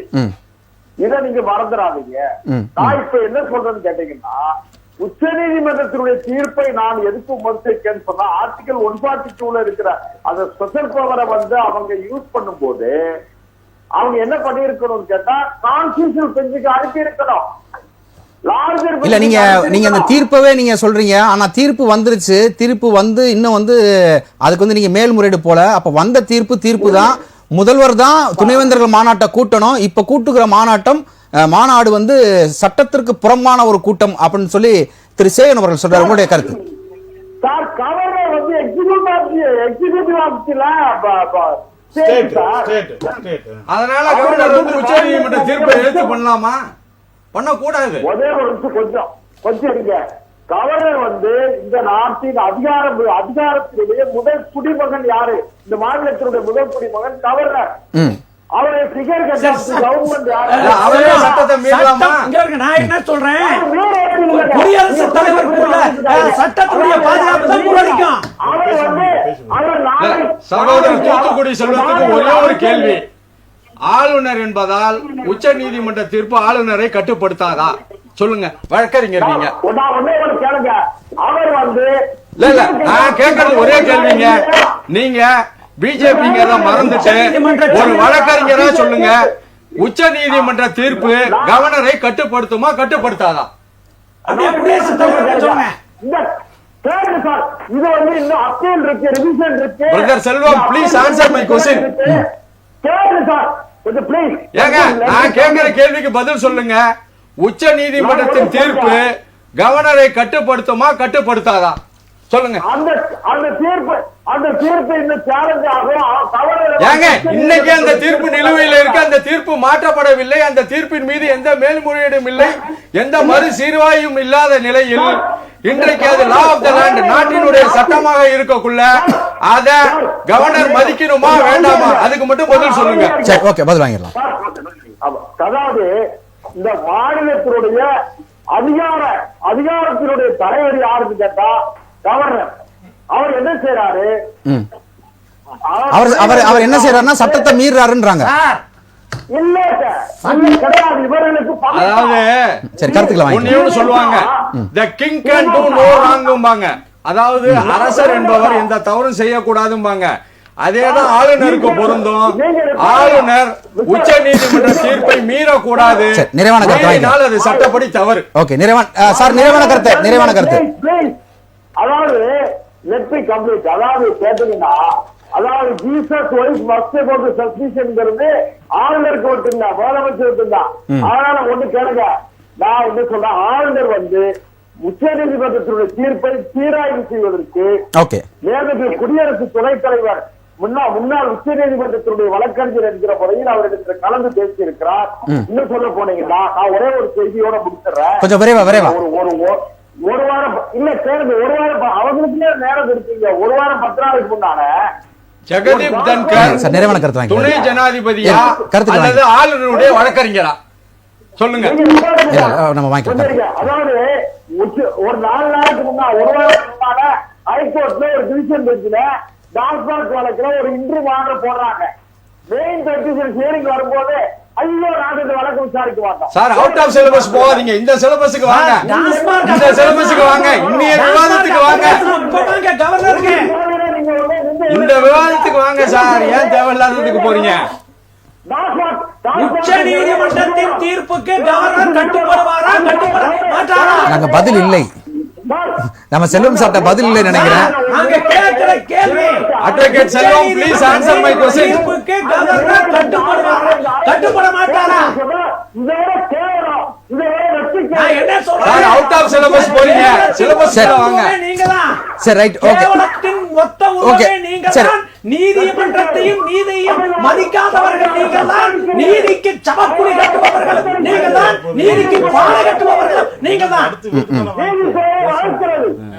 இதை நீங்க மறந்துடாதீங்க. நான் இப்ப என்ன சொல்றேன்னு கேட்டீங்கன்னா, உச்ச நீதிமன்றத்தினுடைய தீர்ப்பை நான் எதுக்கு விமர்சிக்கேன்னு சொன்னா, ஆர்டிகல் 142ல இருக்கிற அந்த ஸ்பெஷல் பவரை அவங்க யூஸ் பண்ணும் போது அவங்க என்ன பண்ணிருக்கணும்னு கேட்டா கான்ஸ்டிடியூஷனல் பெஞ்சுக்கு அனுப்பி இருக்கணும். இல்ல, நீங்க அந்த தீர்ப்பவே நீங்க சொல்றீங்க. ஆனா தீர்ப்பு வந்துருச்சு. தீர்ப்பு இன்னும் அதுக்கு நீங்க மேல்முறையீடு போல. அப்ப வந்த தீர்ப்பு தான். முதல்வர் தான் துணைவேந்தர்கள் மாநாட்டை கூட்டணும். இப்ப கூட்டுகிற மாநாடு சட்டத்திற்கு புறம்பான ஒரு கூட்டம் அப்படின்னு சொல்லி திரு சேகன் அவர்கள் சொல்றாரு. உங்களுடைய கருத்து? சார், கவர்னர் எக்ஸிகியூட்டிவ் ஆஃபீஸ்ல அதனால கவர்னர் உச்ச நீதிமன்ற தீர்ப்பை எழுத்து பண்ணலாமா, பண்ணக்கூடாது? ஒரே ஒரு கொஞ்சம் இருங்க. கவர்னர் இந்த நாட்டின் அதிகாரத்தினுடைய முதல் குடிமகன் யாரு? இந்த மாநிலத்தினுடைய முதல் குடிமகன் கவர்னர். அவருடைய ஃபிகர் கவர்மெண்ட் யாரு? அவரே சட்டத்தை மீறலாமா? நான் என்ன சொல்றேன், குடியரசுத் தலைவர் சட்டத்துடைய பாதுகாப்பு தான் முறைக்கும். சகோதரர் தூத்துக்குடி செல்வத்துக்கு ஒரே ஒரு கேள்வி. ஆளுநர் என்பதால் உச்ச நீதிமன்ற தீர்ப்பு ஆளுநரை கட்டுப்படுத்தாதா? சொல்லுங்க, வழக்கறிஞர் நீங்க. நான் கேட்கறது ஒரே கேள்விங்க. நீங்க பிஜேபிங்கிறத மறந்துட்டு ஒரு வழக்கறிஞரா சொல்லுங்க, உச்ச நீதிமன்ற தீர்ப்பு கவர்னரை கட்டுப்படுத்துமா கட்டுப்படுத்தாதா? Brother Selvam, please answer my question. ஏங்க, நான் கேட்கிற கேள்விக்கு பதில் சொல்லுங்க. உச்ச நீதிமன்றத்தின் தீர்ப்பு கவர்னரை கட்டுப்படுத்துமா கட்டுப்படுத்தாதா? சொல்லுங்க. ஏங்க, இன்னைக்கு அந்த தீர்ப்பு நிலுவையில் இருக்கு. அந்த தீர்ப்பு மாற்றப்படவில்லை. அந்த தீர்ப்பின் மீது எந்த மேல்முறையீடும் இல்லை, எந்த மறு சீர்வாயும் இல்லாத நிலையில் இன்றைக்கு அது லா ஆஃப் த லேண்ட், நாட்டினுடைய சட்டமாக இருக்கக்குள்ள அத கவர்னர் மதிக்கணுமா வேண்டாமா? அதுக்கு மட்டும் பதில் சொல்லுங்க. ஓகே, பதில் வாங்கிடலாம். அதாவது இந்த மாநிலத்தினுடைய அதிகாரத்தினுடைய தலைவர் யாருன்னு கேட்டா கவர்னர். அவர் என்ன செய்யறாரு? அவர் என்ன செய்யறாருன்னா சட்டத்தை மீறாருன்றாங்க. சொல்லுவாங்க, the king can do no wrong. அதாவது அரசர் என்பவர் எந்த தவறும் செய்யக்கூடாதும்பாங்க. அதேதான் ஆளுநருக்கு பொருந்தும். ஆளுநர் உச்ச நீதிமன்ற தீர்ப்பை மீறக்கூடாது. அது சட்டப்படி தவறு. ஓகே, நிறைவான கருத்து. அதாவது லெட் மீ கம்ப்ளீட். அதாவது கேட்டீங்கன்னா, அதாவது ஜீசஸ் ஒய்ஃப் மஸ்ட் போட்டு சஸ்பிஷன்ங்கிறது ஆளுநருக்கு விட்டுருந்தா, முதலமைச்சர் விட்டுருந்தா. அதனால ஒண்ணு கேளுங்க, நான் என்ன சொல்றேன், ஆளுநர் வந்து உச்ச நீதிமன்றத்தினுடைய தீர்ப்பை சீராய்வு செய்வதற்கு ஓகே நேரத்தில் குடியரசு துணைத் தலைவர் முன்னாள் உச்ச நீதிமன்றத்தினுடைய வழக்கறிஞர் என்கிற முறையில் அவரிடத்தில் கலந்து பேசியிருக்கிறார். இன்னும் சொல்ல போனீங்கன்னா, நான் ஒரே ஒரு செய்தியோட முடிச்சிடுறேன். கொஞ்சம் விரைவா ஒரு வாரம் இல்ல கேளுங்க, ஒரு வாரம் அவங்களுக்குள்ளே நேரம் இருக்கீங்க. ஒரு வாரம் 10 நாளைக்கு முன்னால ஜெகதீப் தன்கர் நிறைவான கருத்து வாங்கி துணை ஜனாதிபதியா கருத்து அல்லது ஆளுநருடைய வழக்கறிஞரா சொல்லுங்க. நம்ம வாங்கிக்கலாம். அதாவது ஒரு 4 நாளைக்கு முன்னால, ஒரு வாரத்துக்கு முன்னால ஹைகோர்ட்ல ஒரு டிவிஷன் பெஞ்சில டாஸ்மாக் வழக்குல ஒரு இன்டர்வியூ ஆர்டர் போடுறாங்க. மெயின் பெட்டிஷன் ஹியரிங் வரும்போது ஐயோ நாங்க இந்த வழக்கு விசாரிக்க மாட்டோம் சார், அவுட் ஆஃப் சிலபஸ் போகாதீங்க, இந்த சிலபஸுக்கு வாங்க, இந்த சிலபஸுக்கு வாங்க, இன்னைய விவாதத்துக்கு வாங்க, இந்த விவாதத்துக்கு வாங்க சார். ஏன் தேவையில்லாததுக்கு போறீங்க? உச்ச நீதிமன்றத்தின் தீர்ப்புக்கு கவர்னர் கட்டுப்படுவாரா, கட்டுப்பட மாட்டாரா? நாங்க பதில் இல்லை, நம்ம செல்வம் சாப்பிட்ட பதில் இல்லை நினைக்கிறேன். நாங்க கேட்கிற கேள்வி, advocate Selvam please answer my question. தீர்ப்புக்கு கவர்னர் கட்டுப்படுவாரா, கட்டுப்பட மாட்டாரா? நான் என்ன சார், சொல்றேன், அவுட் ஆஃப் சிலபஸ் போறீங்க, சிலபஸ் வாங்க. நீங்கதான் சரி, ரைட், ஓகே, கேவலத்தின் மொத்த உருவமே நீங்கதான். நீதிமன்றத்தையும் நீதியையும் மதிக்காதவர்கள் நீங்கதான். நீதிக்கு சமக்குடி கட்டுபவர்கள் நீங்கதான். நீதிக்கு பாலை கட்டுபவர்கள் நீங்கதான்.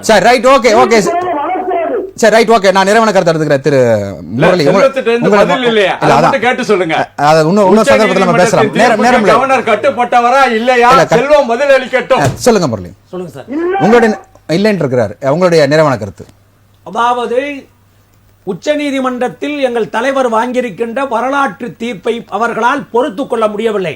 சரி, ரைட், ஓகே, ஓகே, சரி, ரைட், ஓகே. நான் நிறைவான கருத்து எடுத்துக்கிறேன். திரு முரளி, பதில் இல்லையா, அதை கேட்டு சொல்லுங்க. அது இன்னும் சந்தர்ப்பத்தில் நம்ம பேசலாம். நேரம் இல்லை. கவர்னர் கட்டுப்பட்டவரா இல்லையா, செல்வம் பதில் அளிக்கட்டும். சொல்லுங்க முரளி. சொல்லுங்க சார். உங்களுடைய இல்லைன்னு இருக்கிறார், உங்களுடைய நிறைவான கருத்து. அதாவது உச்ச நீதிமன்றத்தில் எங்கள் தலைவர் வாங்கியிருக்கின்ற வரலாற்று தீர்ப்பை அவர்களால் பொறுத்துக் கொள்ள முடியவில்லை.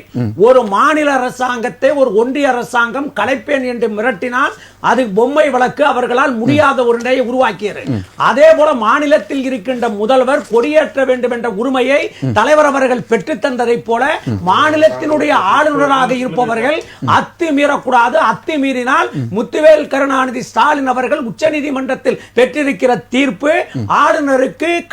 ஒரு மாநில அரசாங்கத்தை ஒரு ஒன்றிய அரசாங்கம் கலைப்பேன் என்று மிரட்டினால் அது பொம்மை வழக்கு, அவர்களால் முடியாத ஒரு நிலையை உருவாக்கியது. அதே போல மாநிலத்தில் இருக்கின்ற முதல்வர் கொடியேற்ற வேண்டும் என்ற உரிமையை தலைவர் அவர்கள் பெற்றுத் தந்ததை போல மாநிலத்தினுடைய ஆளுநராக இருப்பவர்கள் அத்துமீறக்கூடாது. அத்துமீறினால் முத்துவேல் கருணாநிதி ஸ்டாலின் அவர்கள் உச்ச நீதிமன்றத்தில் பெற்றிருக்கிற தீர்ப்பு ஆளுநர்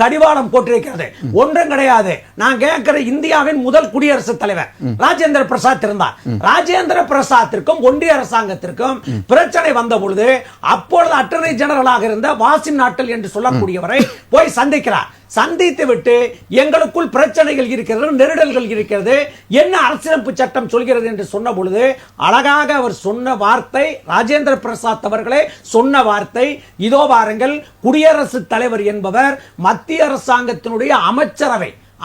கடிவாளம் போட்டிருக்கிறது. ஒன்றும் கிடையாது. நான் கேட்கிற, இந்தியாவின் முதல் குடியரசுத் தலைவர் ராஜேந்திர பிரசாத் இருந்தார். ராஜேந்திர பிரசாத்திற்கும் ஒன்றிய அரசாங்கத்திற்கும் பிரச்சனை வந்த பொழுது அப்பொழுது அட்டர்னி ஜெனரலாக இருந்த வாசிம் நாட்டல் என்று சொல்லக்கூடியவரை போய் சந்திக்கிறார். சந்தித்து விட்டு எங்களுக்குள் பிரச்சனைகள் இருக்கிறது, நெருடல்கள் இருக்கிறது, என்ன அரசியலமைப்பு சட்டம் சொல்கிறது என்று சொன்ன பொழுது அழகாக அவர் சொன்ன வார்த்தை, ராஜேந்திர பிரசாத் அவர்களே சொன்ன வார்த்தை, இதோ பாருங்கள், குடியரசுத் தலைவர் என்பவர் மத்திய அரசாங்கத்தினுடைய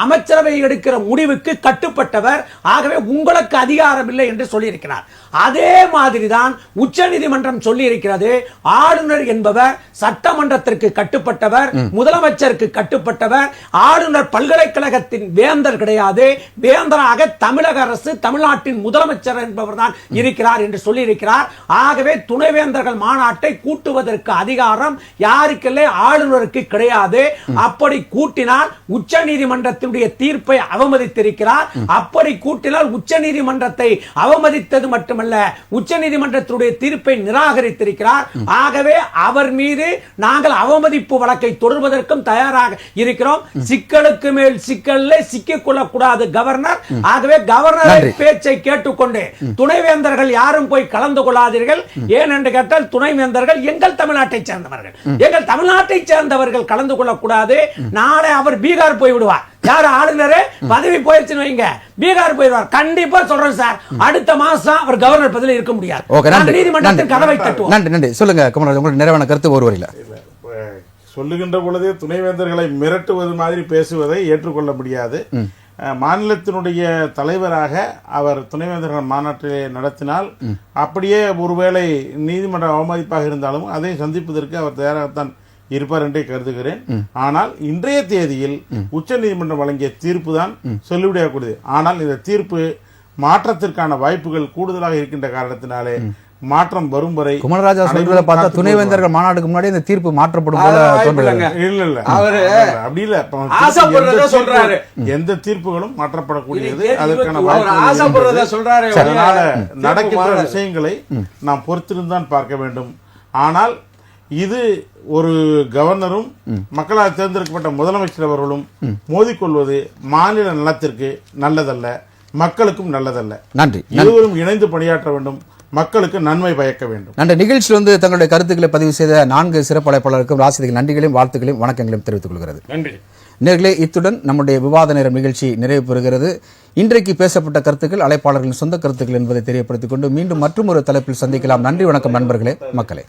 அமைச்சரவை எடுக்கிற முடிவுக்கு கட்டுப்பட்டவர். ஆகவே உங்களுக்கு அதிகாரம் இல்லை என்று சொல்லியிருக்கிறார். அதே மாதிரிதான் உச்ச நீதிமன்றம் சொல்லி இருக்கிறது. ஆளுநர் என்பவர் சட்டமன்றத்திற்கு கட்டுப்பட்டவர், முதலமைச்சருக்கு கட்டுப்பட்டவர். ஆளுநர் பல்கலைக்கழகத்தின் வேந்தர் கிடையாது. வேந்தராக தமிழக அரசு, தமிழ்நாட்டின் முதலமைச்சர் என்பவர் தான் இருக்கிறார் என்று சொல்லி இருக்கிறார். ஆகவே துணைவேந்தர்கள் மாநாட்டை கூட்டுவதற்கு அதிகாரம் யாருக்கில்லை, ஆளுநருக்கு கிடையாது. அப்படி கூட்டினால் உச்ச நீதிமன்றத்தினுடைய தீர்ப்பை அவமதித்திருக்கிறார். அப்படி கூட்டினால் உச்ச நீதிமன்றத்தை அவமதித்தது மட்டுமல்ல, உச்ச நீதிமன்றத்தினுடைய தீர்ப்பை நிராகரித்திருக்கிறார். ஆகவே அவர் மீது நாங்கள் அவமதிப்பு வழக்கை தொடர்வதற்கும் தயாராக இருக்கிறோம். சிக்கலுக்கு மேல் சிக்கல்ல சிக்கிக் கொள்ளக்கூடாது கவர்னர். ஆகவே கவர்னர் பேச்சை கேட்டுக்கொண்டு துணைவேந்தர்கள் யாரும் போய் கலந்து கொள்ளாதீர்கள். ஏனென்று கேட்டால் துணைவேந்தர்கள் எங்கள் தமிழ்நாட்டை சேர்ந்தவர்கள், எங்கள் தமிழ்நாட்டை சேர்ந்தவர்கள் கலந்து கொள்ளக்கூடாது. நாளை அவர் பீகார் போய் விடுவார். யார் ஆளுநர் பதவி போயிடுச்சுன்னு வைங்க, பீகார் போயிடுவார். கண்டிப்பா சொல்றேன் சார், அடுத்த மாசம் அவர் கவர்னர் பதவியில் இருக்க முடியாது. நீதிமன்றத்தின் கதவை தட்டுவோம். நன்றி. சொல்லுங்க குமரராஜ், உங்களுக்கு நிறைவான கருத்து ஒரு வரியில. சொல்லுகின்ற பொழுது துணைவேந்தர்களை மிரட்டுவது மாதிரி பேசுவதை ஏற்றுக்கொள்ள முடியாது. மாநிலத்தினுடைய தலைவராக அவர் துணைவேந்தர்கள் மாநாட்டிலே நடத்தினால் அப்படியே ஒருவேளை நீதிமன்ற அவமதிப்பாக இருந்தாலும் அதை சந்திப்பதற்கு அவர் தயாராகத்தான் இருப்பார் என்றே கருதுகிறேன். ஆனால் இன்றைய தேதியில் உச்ச நீதிமன்றம் வழங்கிய தீர்ப்பு தான் செல்லுபடியாகக்கூடியது. ஆனால் இந்த தீர்ப்பு மாற்றத்திற்கான வாய்ப்புகள் கூடுதலாக இருக்கின்ற காரணத்தினாலே மாற்றம் வரும் வரை குமரராஜா சொல்றத பார்த்தா துணைவேந்தர்கள் மாநாட்டுக்கு முன்னாடி இந்த தீர்ப்பு மாற்றப்படும் போல தோன்றுகிறது. இல்ல அவரு அப்படி இல்ல, ஆசைப்படுறத சொல்றாரு. எந்த தீர்ப்புகளும் மாற்றப்படக்கூடியது, அதற்கான ஆசைப்படுறத சொல்றாரு. அதனால நடக்கின்ற விஷயங்களை நாம் பொறுத்திருந்தான் பார்க்க வேண்டும். ஆனால் இது ஒரு கவர்னரும் மக்களால் தேர்ந்தெடுக்கப்பட்ட முதலமைச்சர் அவர்களும் மோதிக்கொள்வது மாநில நலத்திற்கு நல்லதல்ல, மக்களுக்கும் நல்லதல்ல. நன்றி. இருவரும் இணைந்து பணியாற்ற வேண்டும், மக்களுக்கு நன்மை பயக்க வேண்டும். நன்றி. நிகழ்ச்சியில் தங்களுடைய கருத்துக்களை பதிவு செய்த 4 சிறப்பு அழைப்பாளருக்கும் ராசிதிக்கு நன்றிகளையும் வாழ்த்துக்களையும் வணக்கங்களையும் தெரிவித்துக் கொள்கிறது. நன்றி நேர்களே, இத்துடன் நம்முடைய விவாத நேரம் நிகழ்ச்சி நிறைவு பெறுகிறது. இன்றைக்கு பேசப்பட்ட கருத்துக்கள் அழைப்பாளர்களின் சொந்த கருத்துக்கள் என்பதை தெரியப்படுத்திக் கொண்டு மீண்டும் மற்றும் ஒரு தலைப்பில் சந்திக்கலாம். நன்றி, வணக்கம் நண்பர்களே, மக்களே.